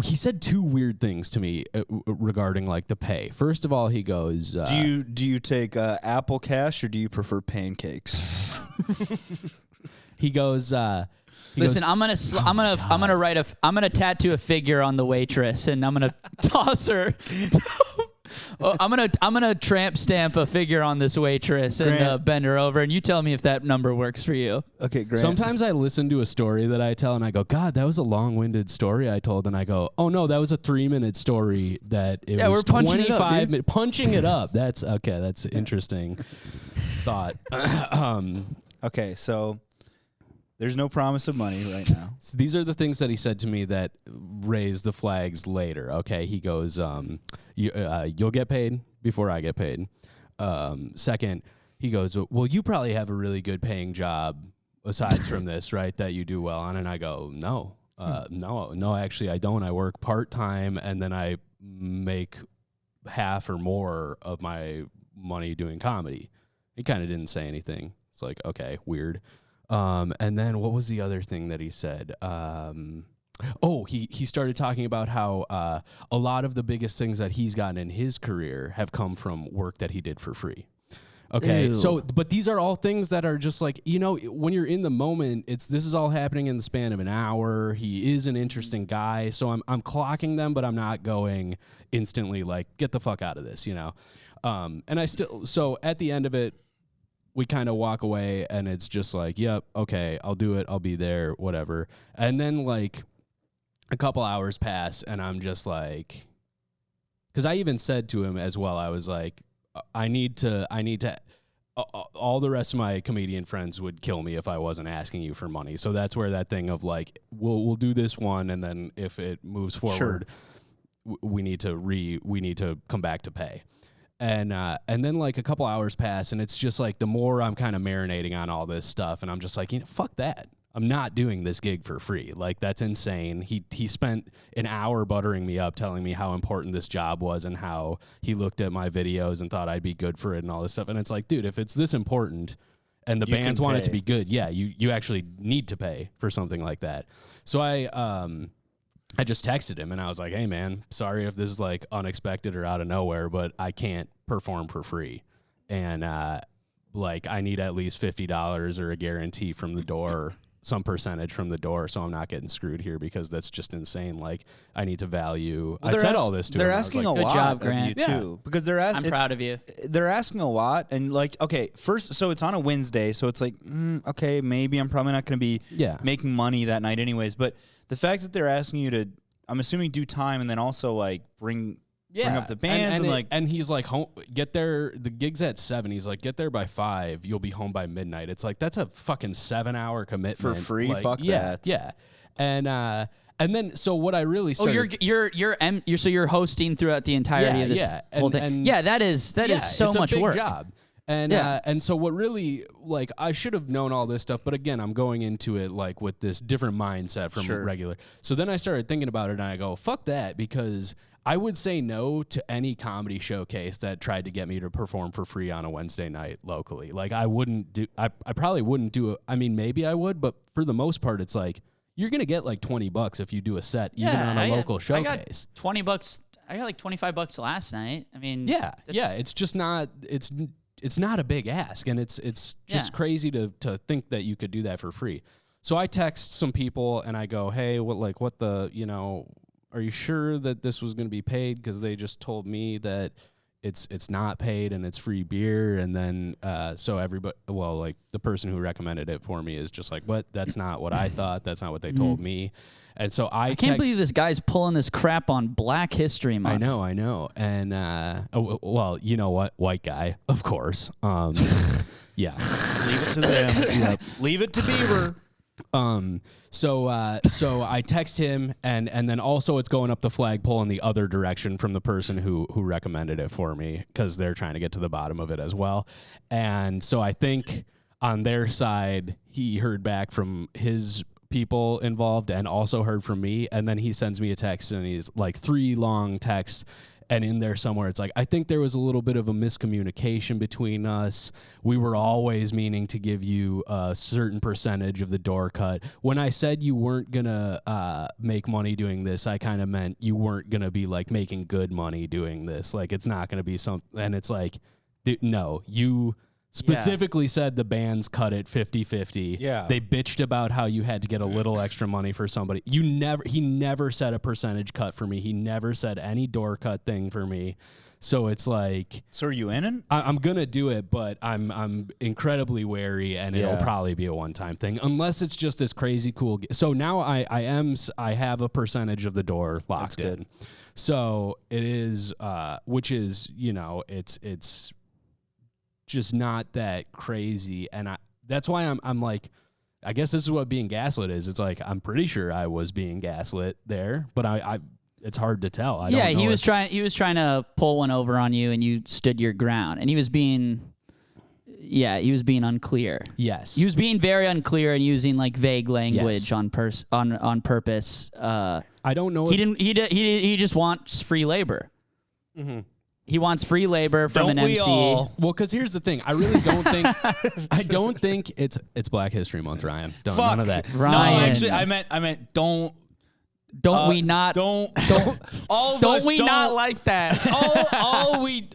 He said 2 weird things to me regarding like the pay. First of all, he goes, "Do you take Apple Cash or do you prefer pancakes?" He goes, listen, I'm gonna tattoo a figure on the waitress, and I'm gonna toss her. I'm gonna tramp stamp a figure on this waitress and bend her over, and you tell me if that number works for you. Okay, Grant. Sometimes I listen to a story that I tell and I go, God, that was a long-winded story I told, and I go, oh no, that was a 3-minute story that it was we're punching 25 it up, dude. minutes. Punching it up. That's okay. That's interesting thought. Okay, so there's no promise of money right now. So these are the things that he said to me that raised the flags later. Okay, he goes, You'll get paid before I get paid. Second, he goes, well, you probably have a really good paying job aside from this, right, that you do well on. And I go, no, actually I don't. I work part-time, and then I make half or more of my money doing comedy. He kind of didn't say anything. It's like, okay, weird. And then what was the other thing that he said? He started talking about how a lot of the biggest things that he's gotten in his career have come from work that he did for free. Okay, Ew. so, but these are all things that are just like, when you're in the moment, this is all happening in the span of an hour. He is an interesting guy, so I'm clocking them, but I'm not going instantly like, get the fuck out of this, And I still, so at the end of it, we kind of walk away, and it's just like, yep, okay, I'll do it, I'll be there, whatever. And then like a couple hours pass, and I'm just like, because I even said to him as well, I was like, I need to, all the rest of my comedian friends would kill me if I wasn't asking you for money. So that's where that thing of like, we'll do this one, and then if it moves forward, we need to come back to pay. And then like a couple hours pass, and it's just like the more I'm kind of marinating on all this stuff, and I'm just like, fuck that. I'm not doing this gig for free. Like, that's insane. He spent an hour buttering me up, telling me how important this job was and how he looked at my videos and thought I'd be good for it and all this stuff. And it's like, dude, if it's this important and the bands want it to be good, yeah, you actually need to pay for something like that. So I just texted him, and I was like, hey, man, sorry if this is like unexpected or out of nowhere, but I can't perform for free. And like, I need at least $50 or a guarantee from the door, some percentage from the door, so I'm not getting screwed here, because that's just insane. Like, I need to value. I said all this to they're him. asking like, a lot job, of Grant. you too, because I'm proud of you. They're asking a lot, and like, okay, first, so it's on a Wednesday, so it's like, okay, maybe I'm probably not going to be making money that night anyways. But the fact that they're asking you to, I'm assuming, do time, and then also like bring up the bands, and he's like, get there. The gig's at 7. He's like, get there by 5. You'll be home by midnight. It's like, that's a fucking 7-hour commitment for free. Like, fuck that. Yeah. And then so what I really started. So you're hosting throughout the entirety of this whole thing. That is so it's much a big work. Job. And so what really, like, I should have known all this stuff, but again, I'm going into it like with this different mindset from regular. So then I started thinking about it, and I go, fuck that, because I would say no to any comedy showcase that tried to get me to perform for free on a Wednesday night locally. Like, I probably wouldn't do it. I mean, maybe I would, but for the most part, it's like, you're going to get like $20 if you do a set, even on a local showcase. I got $20. I got like $25 last night. I mean, it's just not, it's not a big ask, and it's just crazy to think that you could do that for free. So I text some people, and I go, hey, are you sure that this was going to be paid? Because they just told me that it's not paid and it's free beer. And then so everybody, well, like the person who recommended it for me is just like, what? That's not what I thought. That's not what they told me. And so I can't believe this guy's pulling this crap on Black History Month. I know. And well, you know what? White guy, of course. Yeah. Leave it to them. Yep. Leave it to Bieber. So I text him, and then also it's going up the flagpole in the other direction from the person who recommended it for me, because they're trying to get to the bottom of it as well. And so I think on their side, he heard back from his people involved and also heard from me. And then he sends me a text, and he's like 3 long texts. And in there somewhere, it's like, I think there was a little bit of a miscommunication between us. We were always meaning to give you a certain percentage of the door cut. When I said you weren't going to make money doing this, I kind of meant you weren't going to be like making good money doing this. Like, it's not going to be something. And it's like, no, you specifically said the bands cut it 50-50. Yeah. They bitched about how you had to get a little extra money for somebody. He never said a percentage cut for me. He never said any door cut thing for me. So it's like, so are you in it? I'm gonna do it, but I'm incredibly wary, and it'll probably be a one-time thing unless it's just this crazy cool. So now I have a percentage of the door locked in. So it is, which is, it's just not that crazy. And that's why I'm like, I guess this is what being gaslit is. It's like, I'm pretty sure I was being gaslit there, but it's hard to tell. I yeah, don't know he was trying to pull one over on you, and you stood your ground, and he was being unclear. Yes, he was being very unclear and using like vague language on purpose. I don't know. He just wants free labor. Mm-hmm. He wants free labor from an MC. Well, because here's the thing. I really don't think. I don't think it's Black History Month, Ryan. None of that. Ryan. No, actually, I meant don't. Don't we not? Don't. All of don't us we don't, not like that?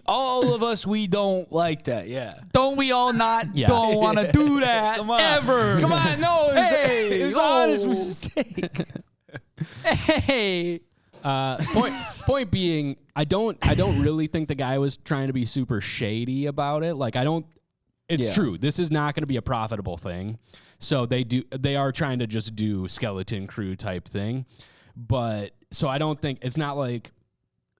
all of us, we don't like that. Yeah. Don't we all not? Don't want to do that. Come on. Ever. Come on. No, it was an honest mistake. Hey. Point being, I don't really think the guy was trying to be super shady about it. Like, I don't. It's true. This is not going to be a profitable thing. So they are trying to just do skeleton crew type thing. But so I don't think it's not like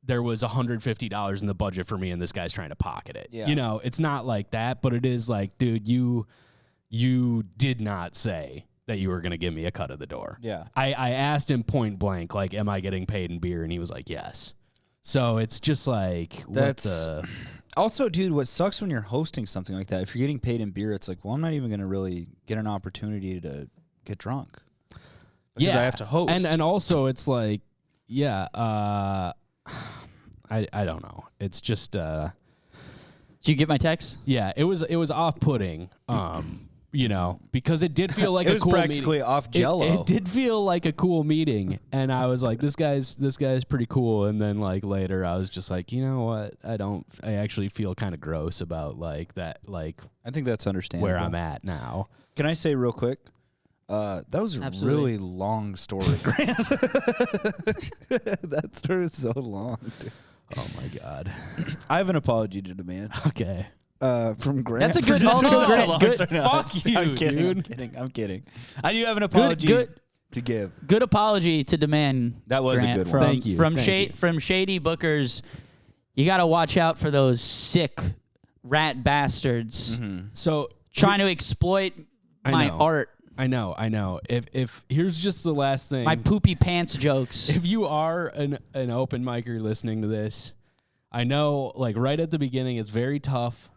there was $150 in the budget for me and this guy's trying to pocket it. Yeah. You know, it's not like that, but it is like, dude, you did not say that you were going to give me a cut of the door. Yeah. I asked him point blank, like, am I getting paid in beer? And he was like, yes. So it's just like, Also, dude, what sucks when you're hosting something like that, if you're getting paid in beer, it's like, well, I'm not even going to really get an opportunity to get drunk. Because I have to host. And also, it's like, I don't know. It's just... Did you get my text? Yeah, it was off-putting, you know, because it did feel like it a was cool practically meeting. off Jello. It did feel like a cool meeting, and I was like, this guy's pretty cool. And then like later, I was just like, you know what? I actually feel kind of gross about like that. Like, I think that's understandable. Where I'm at now. Can I say real quick? That was a really long story, Grant. That story was so long, dude. Oh my God. I have an apology to demand. Okay. From Grant. That's a good. Also, good. Fuck you, I'm kidding, dude. I'm kidding. I do have an apology to give. Good apology to demand. That was Grant, a good from, one. Thank you. From shady bookers. You got to watch out for those sick rat bastards. Mm-hmm. So trying to exploit my art. I know. If here's just the last thing. My poopy pants jokes. If you are an open micer listening to this, I know, like, right at the beginning, it's very tough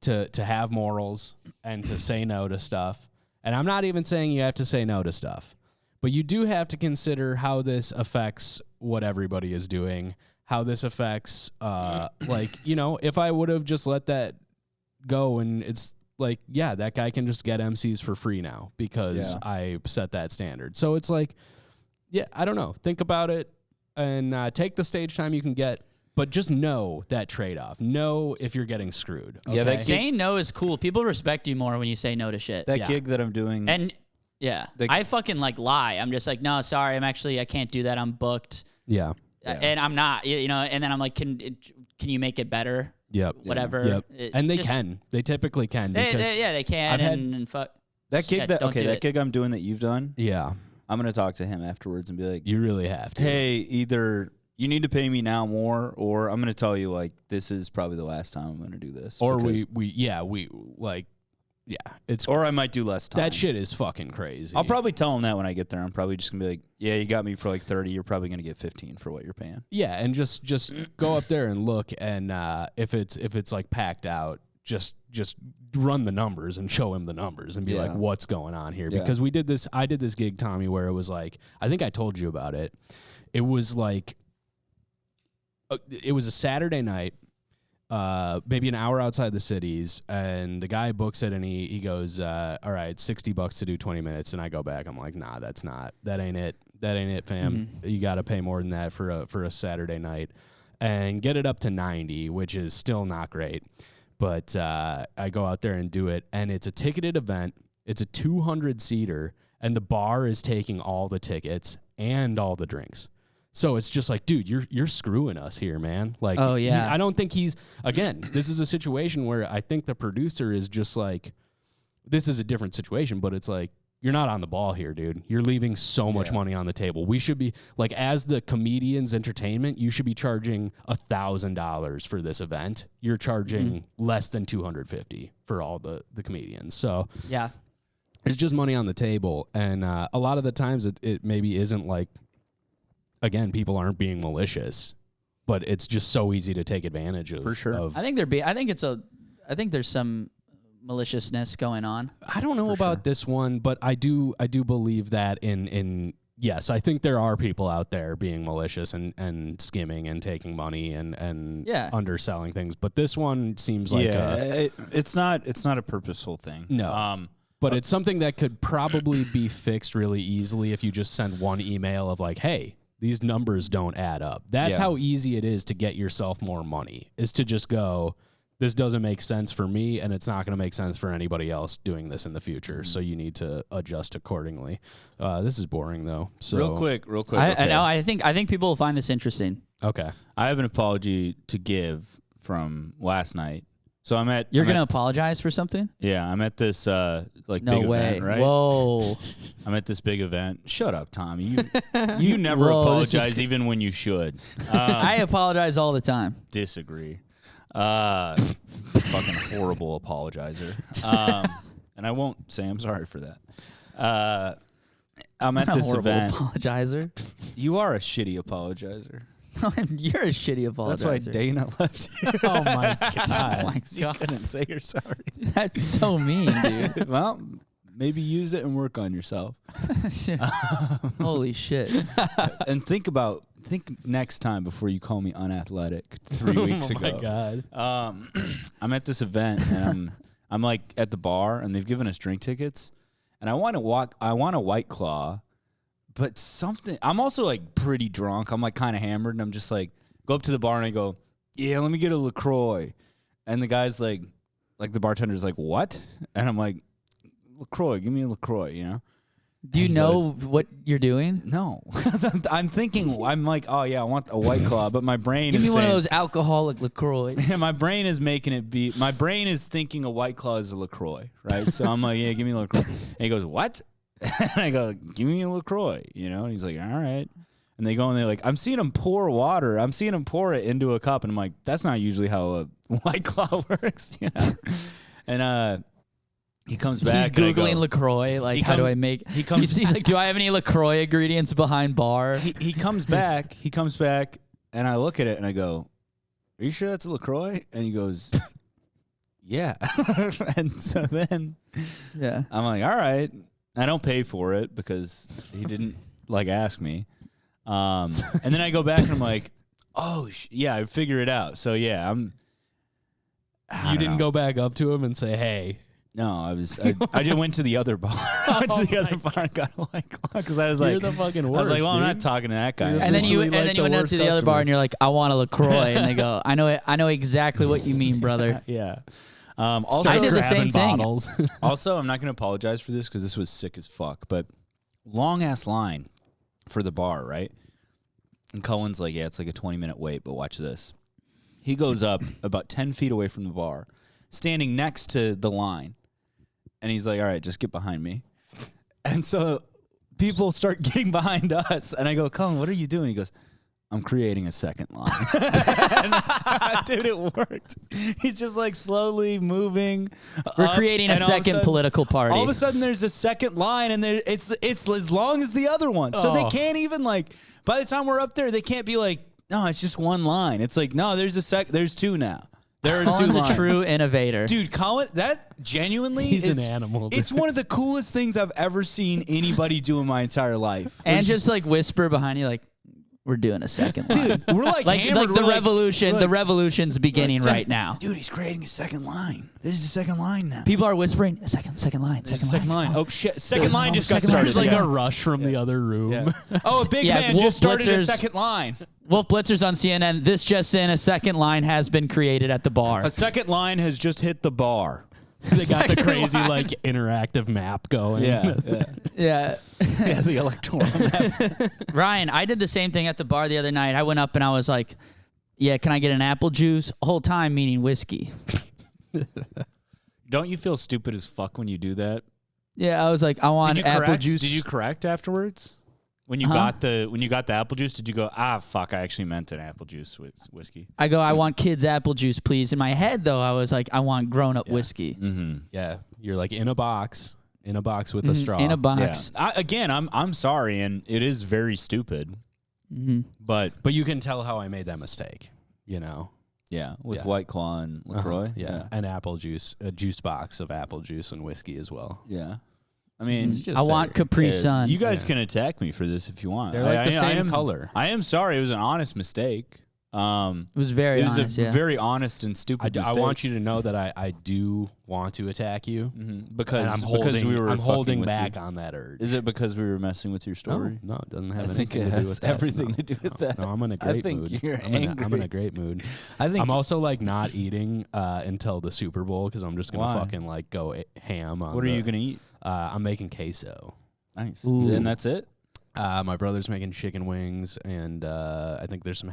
to have morals and to say no to stuff. And I'm not even saying you have to say no to stuff, but you do have to consider how this affects what everybody is doing, how this affects, like, you know, if I would have just let that go and it's like, yeah, that guy can just get MCs for free now because I set that standard. So it's like, yeah, I don't know. Think about it and take the stage time you can get, but just know that trade-off. Know if you're getting screwed. Okay? Yeah, saying no is cool. People respect you more when you say no to shit. That gig that I'm doing. And I fucking like lie. I'm just like, no, sorry, I can't do that. I'm booked. Yeah. And I'm not, you know, and then I'm like, can you make it better? Yep. Whatever. Yep. And they can. They typically can. They can. And fuck. That gig that gig I'm doing that you've done. Yeah. I'm gonna talk to him afterwards and be like, you really have to. Hey, either you need to pay me now more, or I'm gonna tell you like this is probably the last time I'm gonna do this. Or it's or I might do less time. That shit is fucking crazy. I'll probably tell him that when I get there. I'm probably just gonna be like, yeah, you got me for like 30. You're probably gonna get 15 for what you're paying. Yeah, and just go up there and look, and if it's like packed out, just run the numbers and show him the numbers and be like, what's going on here? Because I did this gig, Tommy, where it was like, I think I told you about it. It was like, it was a Saturday night, maybe an hour outside the cities, and the guy books it and he goes, all right, $60 to do 20 minutes. And I go back, I'm like, nah, that ain't it, fam. Mm-hmm. You got to pay more than that for a Saturday night, and get it up to 90, which is still not great. But I go out there and do it, and it's a ticketed event. It's a 200-seater, and the bar is taking all the tickets and all the drinks. So it's just like, dude, you're screwing us here, man. Like, oh yeah. I don't think again, this is a situation where I think the producer is just like, this is a different situation, but it's like, you're not on the ball here, dude. You're leaving so much money on the table. We should be, like, as the comedian's entertainment, you should be charging $1,000 for this event. You're charging less than $250 for all the comedians. So yeah, it's just money on the table. And a lot of the times it maybe isn't like again, people aren't being malicious, but it's just so easy to take advantage of. For sure. I think there's some maliciousness going on. I don't know about this one, but I do believe that in yes, I think there are people out there being malicious and skimming and taking money and underselling things. But this one seems like it's not a purposeful thing. No. But it's something that could probably be fixed really easily if you just send one email of like, hey, these numbers don't add up. That's how easy it is to get yourself more money, is to just go, this doesn't make sense for me, and it's not going to make sense for anybody else doing this in the future. So you need to adjust accordingly. This is boring though. So real quick. I think people will find this interesting. Okay. I have an apology to give from last night. So You're gonna apologize for something? Yeah, I'm at this No big way. event, right? Whoa. I'm at this big event. Shut up, Tommy. You never apologize even when you should. I apologize all the time. Disagree. Fucking horrible apologizer. And I won't say I'm sorry for that. I'm at this event. Apologizer. You are a shitty apologizer. You're a shitty apologizer. That's why Dana left you. Oh my god. Oh my god. You couldn't say you're sorry. That's so mean, dude. Well, maybe use it and work on yourself. Holy shit. And think next time before you call me unathletic 3 weeks ago. Oh my god. I'm at this event and I'm like at the bar and they've given us drink tickets and I want a White Claw, but I'm also like pretty drunk. I'm like kind of hammered and I'm just like go up to the bar and I go, yeah, let me get a LaCroix. And the guy's like the bartender's like, what? And I'm like, LaCroix, give me a LaCroix, you know? Do you know what you're doing? No. I'm thinking, I'm like, oh yeah, I want a White Claw, but my brain Give is me one of those alcoholic LaCroix. Yeah, my brain is my brain is thinking a White Claw is a LaCroix, right? So I'm like, yeah, give me a LaCroix. And he goes, what? And I go, give me a LaCroix, you know? And he's like, all right. And they go and they're like, I'm seeing him pour water. I'm seeing him pour it into a cup. And I'm like, that's not usually how a White Claw works, you know? And he comes back. He's Googling LaCroix. Like, how do I make... He comes like, do I have any LaCroix ingredients behind bar? He comes back. He comes back, and I look at it, and I go, are you sure that's a LaCroix? And he goes, yeah. And so then I'm like, all right. I don't pay for it because he didn't, like, ask me. And then I go back, and I'm like, oh, yeah, I figured it out. So, yeah, You didn't go back up to him and say, hey... No, I just went to the other bar. I went to the other bar and got a White Claw because I was like, you're the fucking worst. I was like, well, dude. I'm not talking to that guy. And then you went up to the other bar and you're like, I want a LaCroix, and they go, I know exactly what you mean, brother. Yeah. Also, I did the same thing. Also, I'm not going to apologize for this because this was sick as fuck. But long ass line for the bar, right? And Cullen's like, yeah, it's like a 20-minute wait, but watch this. He goes up about 10 feet away from the bar, standing next to the line. And he's like, all right, just get behind me. And so people start getting behind us. And I go, Cullen, what are you doing? He goes, I'm creating a second line. Dude, it worked. He's just like slowly moving. We're creating a second political party. All of a sudden, there's a second line, and it's as long as the other one. So they can't even like. By the time we're up there, they can't be like, no, it's just one line. It's like, no, there's two now. Cullen's a true innovator. Dude, Cullen, that genuinely He's an animal. Dude. It's one of the coolest things I've ever seen anybody do in my entire life. And just like whisper behind you, like, we're doing a second line. Dude, we're like hammered. Like the revolution. The revolution's beginning right now. Dude, he's creating a second line. There's a second line now. People are whispering, second line. Oh shit! Second line just got started. There's like a rush from the other room. Yeah. Oh, a big man Wolf just started a Blitzer's- second line. Wolf Blitzer's on CNN. This just in, a second line has been created at the bar. A second line has just hit the bar. They got the crazy like interactive map going. Yeah. Yeah. Yeah, the electoral map. Ryan, I did the same thing at the bar the other night. I went up and I was like, yeah, can I get an apple juice? Whole time meaning whiskey. Don't you feel stupid as fuck when you do that? Yeah, I was like, I want apple juice. Did you correct afterwards? When you got the apple juice, did you go, fuck, I actually meant an apple juice with whiskey? I go, I want kids' apple juice, please. In my head, though, I was like, I want grown-up whiskey. Mm-hmm. Yeah, you're like in a box with a straw. In a box. Yeah. I'm sorry, and it is very stupid. But you can tell how I made that mistake, you know? Yeah, with White Claw and LaCroix. Yeah, and apple juice, a juice box of apple juice and whiskey as well. Yeah. I mean, I want Capri Sun. You guys can attack me for this if you want. They're like the same color. I am sorry. It was an honest mistake. It was very honest, very honest and stupid mistake. I want you to know that I do want to attack you because we were I'm holding back on that urge. Is it because we were messing with your story? No, it doesn't have I think anything it to do has with that. everything to do with that. No, I'm in a great mood. I think you're angry. I'm in a angry. great mood. I think I'm also like not eating until the Super Bowl because I'm just gonna fucking like go ham on. What are you gonna eat? I'm making queso. Nice. Ooh. And that's it? My brother's making chicken wings, and I think there's some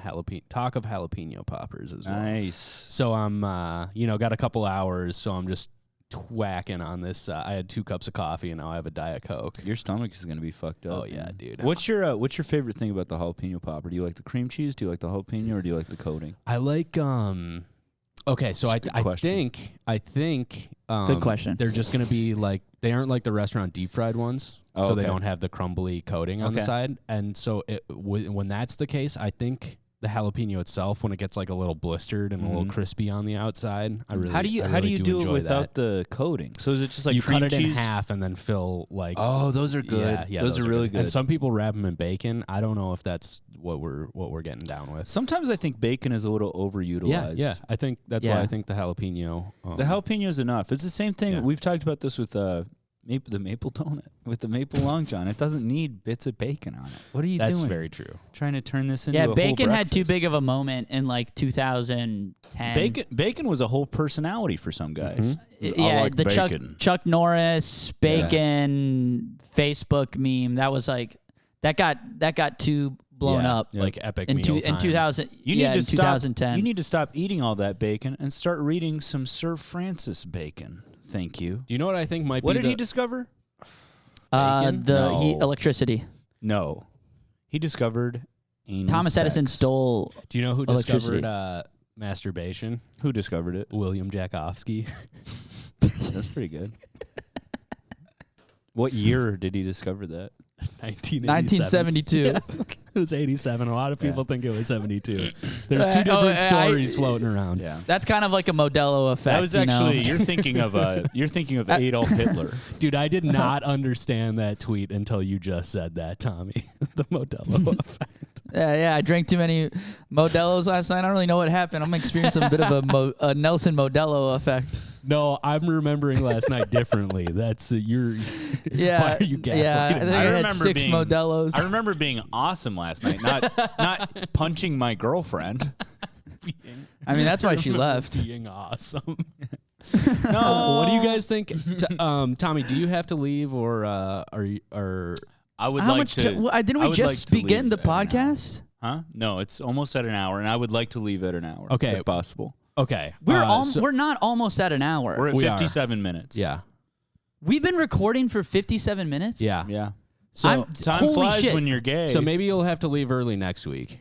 talk of jalapeno poppers as well. Nice. So I'm, got a couple hours, so I'm just whacking on this. I had 2 cups of coffee, and now I have a Diet Coke. Your stomach is gonna be fucked up. Oh yeah, dude. What's your favorite thing about the jalapeno popper? Do you like the cream cheese? Do you like the jalapeno, or do you like the coating? I like Okay, so I think Good question. They're just gonna be like they aren't like the restaurant deep fried ones. Oh, so they okay. don't have the crumbly coating on the side. And so when that's the case, I think the jalapeno itself, when it gets like a little blistered and a little crispy on the outside, I really How do you do it without the coating? So is it just like you cream cut it cheese? in half and then fill like Oh, those are good. Yeah, those are really good. And some people wrap them in bacon. I don't know if that's what we're getting down with. Sometimes I think bacon is a little overutilized. Yeah. I think that's why I think the jalapeno. The jalapeno is enough. It's the same thing. Yeah. We've talked about this with the maple donut, with the maple long john. It doesn't need bits of bacon on it. What are you doing? That's very true. Trying to turn this into a whole bacon had too breakfast. big of a moment in like 2010. Bacon was a whole personality for some guys. Yeah, like the bacon. Chuck Norris bacon Facebook meme. That was like that got too blown up. Like epic in meal time. 2000. You need to in stop. 2010. You need to stop eating all that bacon and start reading some Sir Francis Bacon. Thank you. Do you know what I think might What be did he discover? bacon? Electricity. No, he discovered anal Thomas Edison sex. stole. Do you know who electricity. discovered masturbation? Who discovered it? William Jackowski. That's pretty good. What year did he discover that? 1972. It was 87. A lot of people think it was 72. There's 2 different stories floating around. Yeah. That's kind of like a Modelo effect. That was actually you're thinking of Adolf Hitler. Dude, I did not understand that tweet until you just said that, Tommy. The Modelo effect. Yeah, I drank too many Modelos last night. I don't really know what happened. I'm experiencing a bit of a Nelson Modelo effect. No, I'm remembering last night differently. That's Yeah, why are you gaslighting yeah. I me? think I had 6 Modelos. I remember being awesome last night, not punching my girlfriend. I mean, that's why she left. Being awesome. No. What do you guys think? Tommy, do you have to leave or are you I would How like much? to. Didn't I we would just like to begin leave the at an hour. podcast? Huh? No, it's almost at an hour, and I would like to leave at an hour. Okay. if possible. okay? We're not almost at an hour. We're at We are. 57 minutes. Yeah. We've been recording for 57 minutes. Yeah. Yeah. So Time holy flies shit. when you're gay. so maybe you'll have to leave early next week.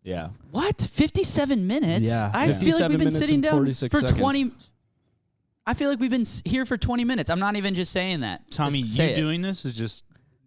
Yeah. What? 57 minutes? Yeah. I feel like 57 we've been minutes sitting and down 46 for seconds. 20. I feel like we've been here for 20 minutes. I'm not even just saying that. Tommy, Just say you it. doing this is just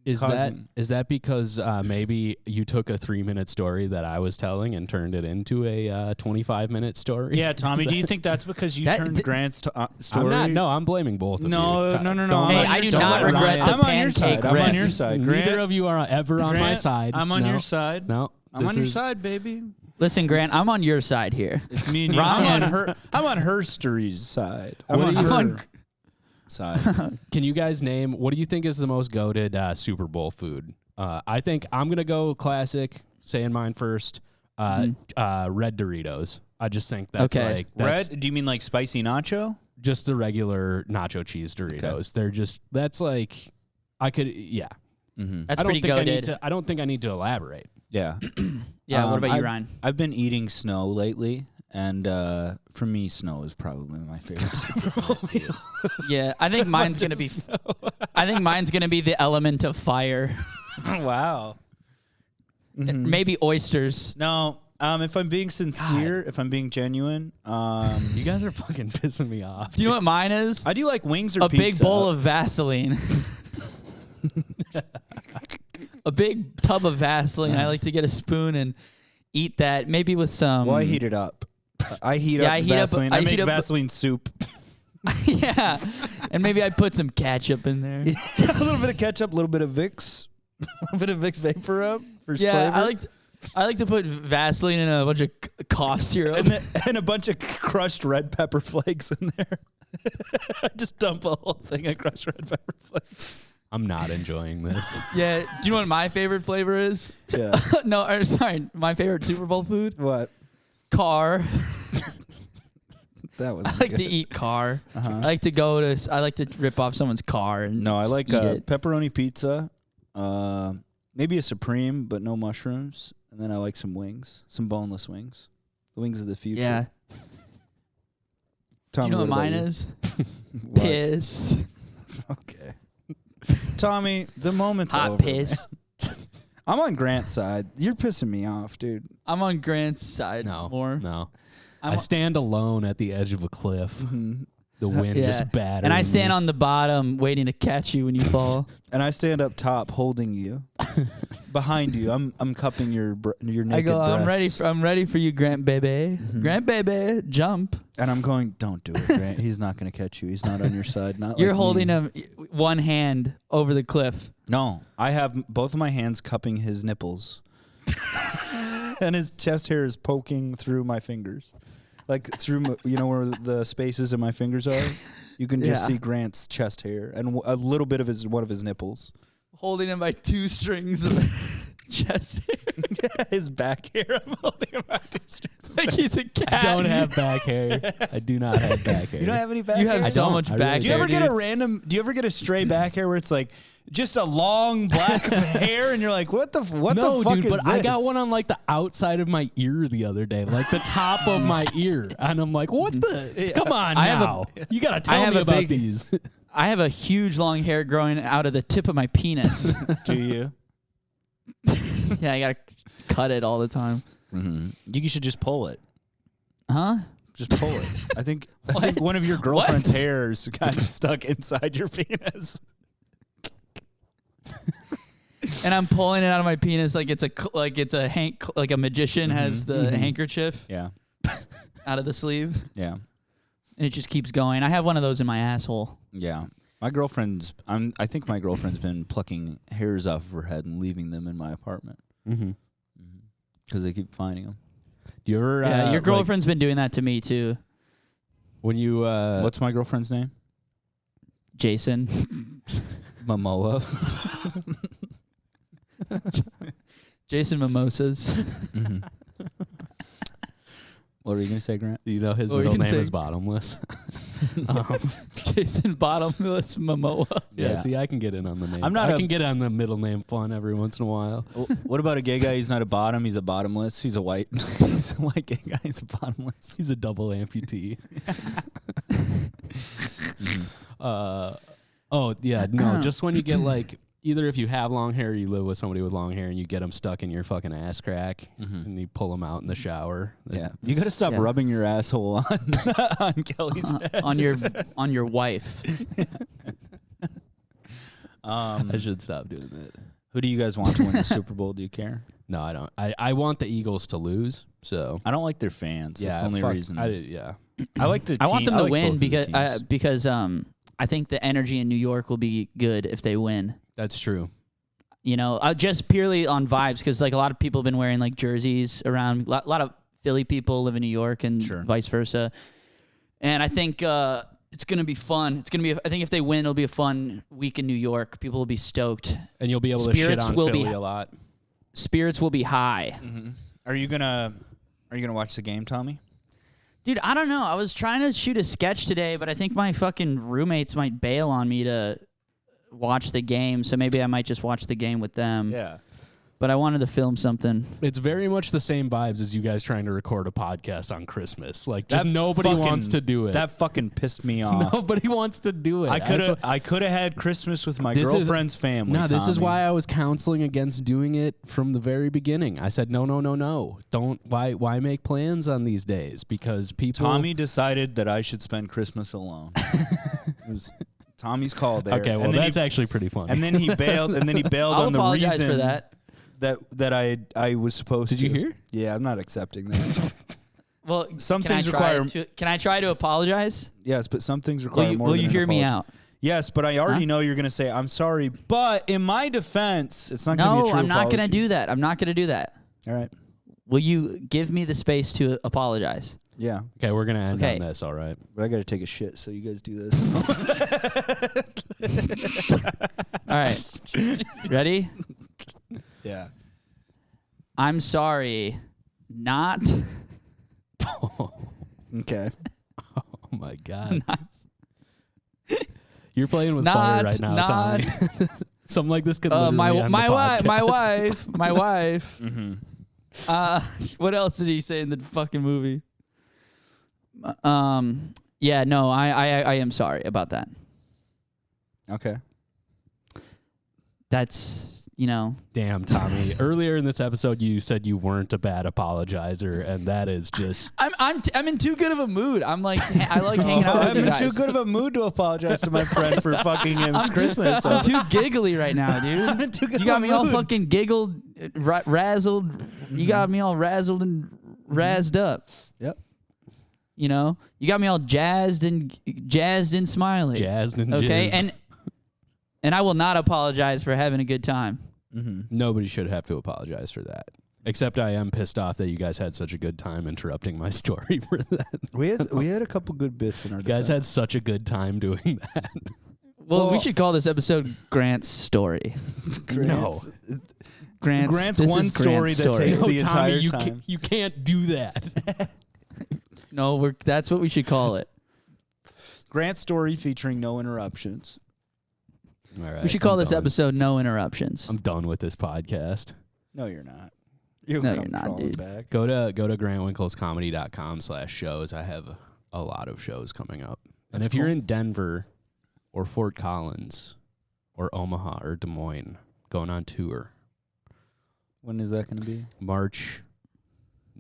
Is causing- that because maybe you took a 3-minute story that I was telling and turned it into a 25-minute story? Yeah, Tommy, do you think that's because you That turned d- Grant's I'm story? not. No, I'm blaming both of No, you. no, no, no. Don't Hey, let- I do don't not let regret Ryan- the I'm on your pancake side. I'm on riff. your side. Neither Grant, of you are ever on my Grant, side. I'm on No. your side. No, I'm this on your is- side, baby. Listen, Grant, I'm on your side here. It's me and you. Ryan. I'm on her story's side. What I'm do on you- her I'm on- side. Can you guys name what do you think is the most goated Super Bowl food? I think I'm gonna go classic. Saying mine first. Red Doritos. I just think that's Okay. like that's Red? Do you mean like spicy nacho? just the regular nacho cheese Doritos. They're just that's like I could yeah. Mm-hmm. That's I don't pretty think goated. I don't think I need to elaborate. Yeah. Yeah, what about you, I've- Ryan? I've been eating snow lately, and for me, snow is probably my favorite Super Bowl meal. Yeah, I think mine's gonna be. I think mine's gonna be the element of fire. Wow. Maybe oysters. No, if I'm being sincere, if I'm being genuine, You guys are fucking pissing me off. Do you know what mine is? I do like wings or A pizza. big bowl of Vaseline. a big tub of Vaseline. I like to get a spoon and eat that, maybe with some. Well, I heat it up. I heat up Vaseline. I make Vaseline soup. Yeah, and maybe I put some ketchup in there. A little bit of ketchup, a little bit of Vicks, a little bit of Vicks Vapor Rub for flavor. I like to put Vaseline in a bunch of cough syrup and a bunch of crushed red pepper flakes in there. I just dump a whole thing of crushed red pepper flakes. I'm not enjoying this. Yeah. Do you know what my favorite flavor is? Yeah. No, sorry. My favorite Super Bowl food? What? Car. That was. I like to eat car. I like to rip off someone's car and I like eat it. pepperoni pizza, maybe a Supreme, but no mushrooms, and then I like some wings, some boneless wings, the wings of the future. Yeah. Tommy, do you know what mine you? is? Piss. Okay. Tommy, the moment's Hot over. piss. I'm on Grant's side. You're pissing me off, dude. I'm on Grant's side more. No. I stand alone at the edge of a cliff. Mm-hmm. The wind just battering and I stand me. on the bottom waiting to catch you when you fall. And I stand up top holding you. Behind you. I'm cupping your naked I go, breasts. I'm ready for you, Grant baby. Grant baby, jump. And I'm going, don't do it, Grant. He's not going to catch you. He's not on your side. Not You're like holding me. him one hand over the cliff. No, I have both of my hands cupping his nipples. And his chest hair is poking through my fingers. Like through, where the spaces in my fingers are? You can just see Grant's chest hair and a little bit of one of his nipples. Holding him by 2 strings of chest hair. His back hair. I'm holding him by 2 strings. Like he's a cat. I don't have back hair. I do not have back hair. You don't have any back You hair? have so much back Do you hair, ever get dude. do you ever get a stray back hair where it's like just a long black hair and you're like, what the fuck dude, is but this? I got one on like the outside of my ear the other day, like the top of my ear, and I'm like, what the? Come on now, you gotta tell me about these. I have a huge long hair growing out of the tip of my penis. Do you? Yeah, I gotta cut it all the time. Mm-hmm. You should just pull it. Huh? Just pull it. I think one of your girlfriend's hairs got stuck inside your penis. And I'm pulling it out of my penis like it's a magician has the handkerchief Yeah. out of the sleeve, Yeah. and it just keeps going. I have one of those in my asshole. Yeah. I think my girlfriend's been plucking hairs off of her head and leaving them in my apartment. Mm-hmm. Because they keep finding them. Do you ever? Yeah, your girlfriend's been doing that to me too. When you What's my girlfriend's name? Jason. Momoa. Jason Mimosas. Mm-hmm. What were you gonna say, Grant? you know his What were you middle gonna name say? is Bottomless. Jason Bottomless Momoa. Yeah, see, I can get in on the name. I can get on the middle name fun every once in a while. What about a gay guy? He's not a bottom. He's a bottomless. He's a white. He's a white gay guy. He's a bottomless. He's a double amputee. Just when you get like, either if you have long hair or you live with somebody with long hair and you get them stuck in your fucking ass crack and you pull them out in the shower. Yeah, you got to stop rubbing your asshole on Kelly's head. on your wife. I should stop doing that. Who do you guys want to win the Super Bowl? Do you care? No, I don't. I want the Eagles to lose. So I don't like their fans. That's the only reason. I like the. I want them to win because because I think the energy in New York will be good if they win. That's true. You know, just purely on vibes, because like a lot of people have been wearing like jerseys around. A lot of Philly people live in New York and vice versa. And I think it's gonna be fun. It's gonna be. I think if they win, it'll be a fun week in New York. People will be stoked, and you'll be able to shit on Philly a lot. Spirits will be high. Mm-hmm. Are you gonna watch the game, Tommy? Dude, I don't know. I was trying to shoot a sketch today, but I think my fucking roommates might bail on me to watch the game, so maybe I might just watch the game with them. Yeah. But I wanted to film something. It's very much the same vibes as you guys trying to record a podcast on Christmas. Like, just nobody wants to do it. That fucking pissed me off. Nobody wants to do it. I could have had Christmas with my girlfriend's family. No, this is Tommy. why I was counseling against doing it from the very beginning. I said, no. Don't. Why make plans on these days? Because people. Tommy decided that I should spend Christmas alone. Tommy's called there. Okay, well, and then that's actually pretty funny. And then he bailed. And then he bailed I'll on the apologize reason for that. I was supposed to. Did you hear? Yeah, I'm not accepting that. Well, some can things I try require. can I try to apologize? Yes, but some things require more. Will than you an hear me apology. out? Yes, but I already know you're going to say I'm sorry. But in my defense, it's not going to be a No, true I'm not going to apology. do that. I'm not going to do that. All right. Will you give me the space to apologize? Yeah, Okay, we're gonna end Okay. on this. All right. but I got to take a shit, so you guys do this. All right. Ready? Yeah. I'm sorry. Not. Okay. Oh my God. You're playing with fire right now, Tommy. Something like this could literally my end my the wife podcast. my wife. Mm-hmm. What else did he say in the fucking movie? Yeah, no, I am sorry about that. Okay. That's, you know. Damn, Tommy. Earlier in this episode, you said you weren't a bad apologizer, and that is just. I'm in too good of a mood. I'm like I like hanging out with I'm you in guys. too good of a mood to apologize to my friend for fucking him Christmas. I'm too giggly right now, dude. I'm in too good You got of a me all mood. fucking giggled, razzled. You got me all razzled and razzed up. Yep. You know, you got me all jazzed and smiley. Jazzed and okay, jizzed. and I will not apologize for having a good time. Mm-hmm. Nobody should have to apologize for that. Except I am pissed off that you guys had such a good time interrupting my story for that. We had a couple good bits in our You guys defense. had such a good time doing that. Well, we should call this episode Grant's story. Grant's Grant's one is story Grant's that story. takes No, the entire Tommy, time. you can't do that. No, that's what we should call it. Grant's story featuring no interruptions. All right, We should call I'm this done. episode No Interruptions. I'm done with this podcast. No, you're not. No, you're not, dude. Back. Go to grantwinklescomedy.com/shows. I have a lot of shows coming up. And That's if you're cool. in Denver or Fort Collins or Omaha or Des Moines, going on tour When is that going to be? March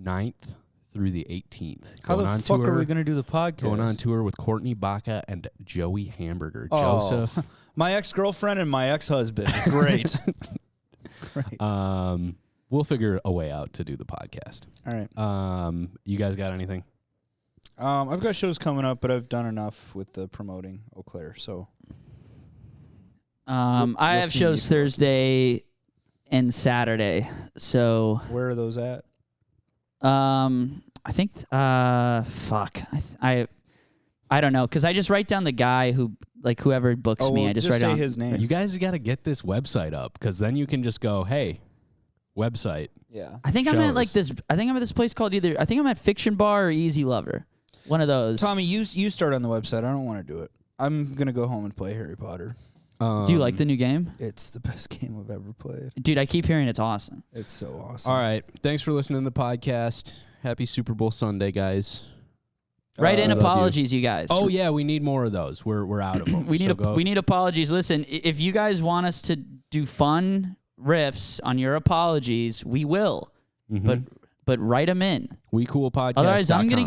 9th through the 18th. How Going the on fuck tour, are we going to do the podcast? Going on tour with Courtney Baca and Joey Hamburger. Oh. Joseph. My ex-girlfriend and my ex-husband. Great. Great. We'll figure a way out to do the podcast. All right. You guys got anything? I've got shows coming up, but I've done enough with the promoting Eau Claire, so. I We'll have see shows if it works. Thursday and Saturday. So, Where are those at? I think, fuck. I don't know, because I just write down the guy who, like, whoever books me. I just write say down his name. You guys got to get this website up because then you can just go, hey, website. Yeah. I think I'm at shows. like this. I think I'm at this place called I think I'm at Fiction Bar or Easy Lover. One of those. Tommy, you start on the website. I don't want to do it. I'm going to go home and play Harry Potter. Do you like the new game? It's the best game I've ever played. Dude, I keep hearing it's awesome. It's so awesome. All right. Thanks for listening to the podcast. Happy Super Bowl Sunday, guys. Write in I love you. apologies, you guys. Oh yeah, we need more of those. We're out of them. we need So go- we need apologies. Listen, if you guys want us to do fun riffs on your apologies, we will. Mhm. But write them in. We Cool Podcast. Otherwise, I'm gonna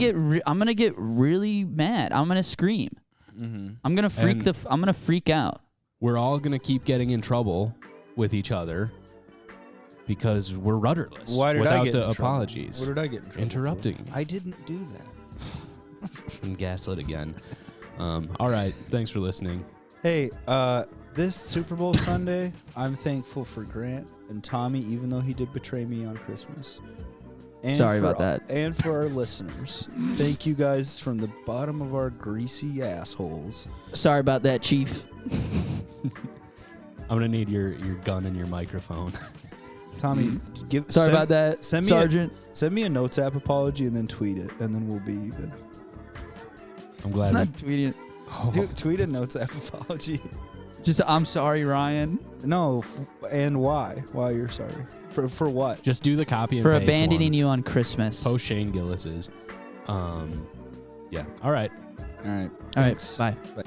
get really mad. I'm gonna scream. Mm-hmm. I'm gonna I'm gonna freak out. We're all gonna keep getting in trouble with each other because we're rudderless. Why did without I get the in trouble? apologies. What did I get in trouble Interrupting for? me. I didn't do that. And gaslit again. All right. Thanks for listening. Hey, this Super Bowl Sunday, I'm thankful for Grant and Tommy, even though he did betray me on Christmas. And Sorry for about that. And for our listeners. Thank you guys from the bottom of our greasy assholes. Sorry about that, Chief. I'm gonna need your gun and your microphone. Tommy, Sorry about that, send me Sergeant. Send me a Notes app apology and then tweet it, and then we'll be even. I'm I'm glad. not tweeting it. Dude, tweet a Notes app apology. Just I'm sorry, Ryan, No, and why? Why you're sorry? For what? Just do the copy and for paste abandoning one. you on Christmas. Post Shane Gillis's. Yeah. All right. All right. All right, Thanks. bye. Bye.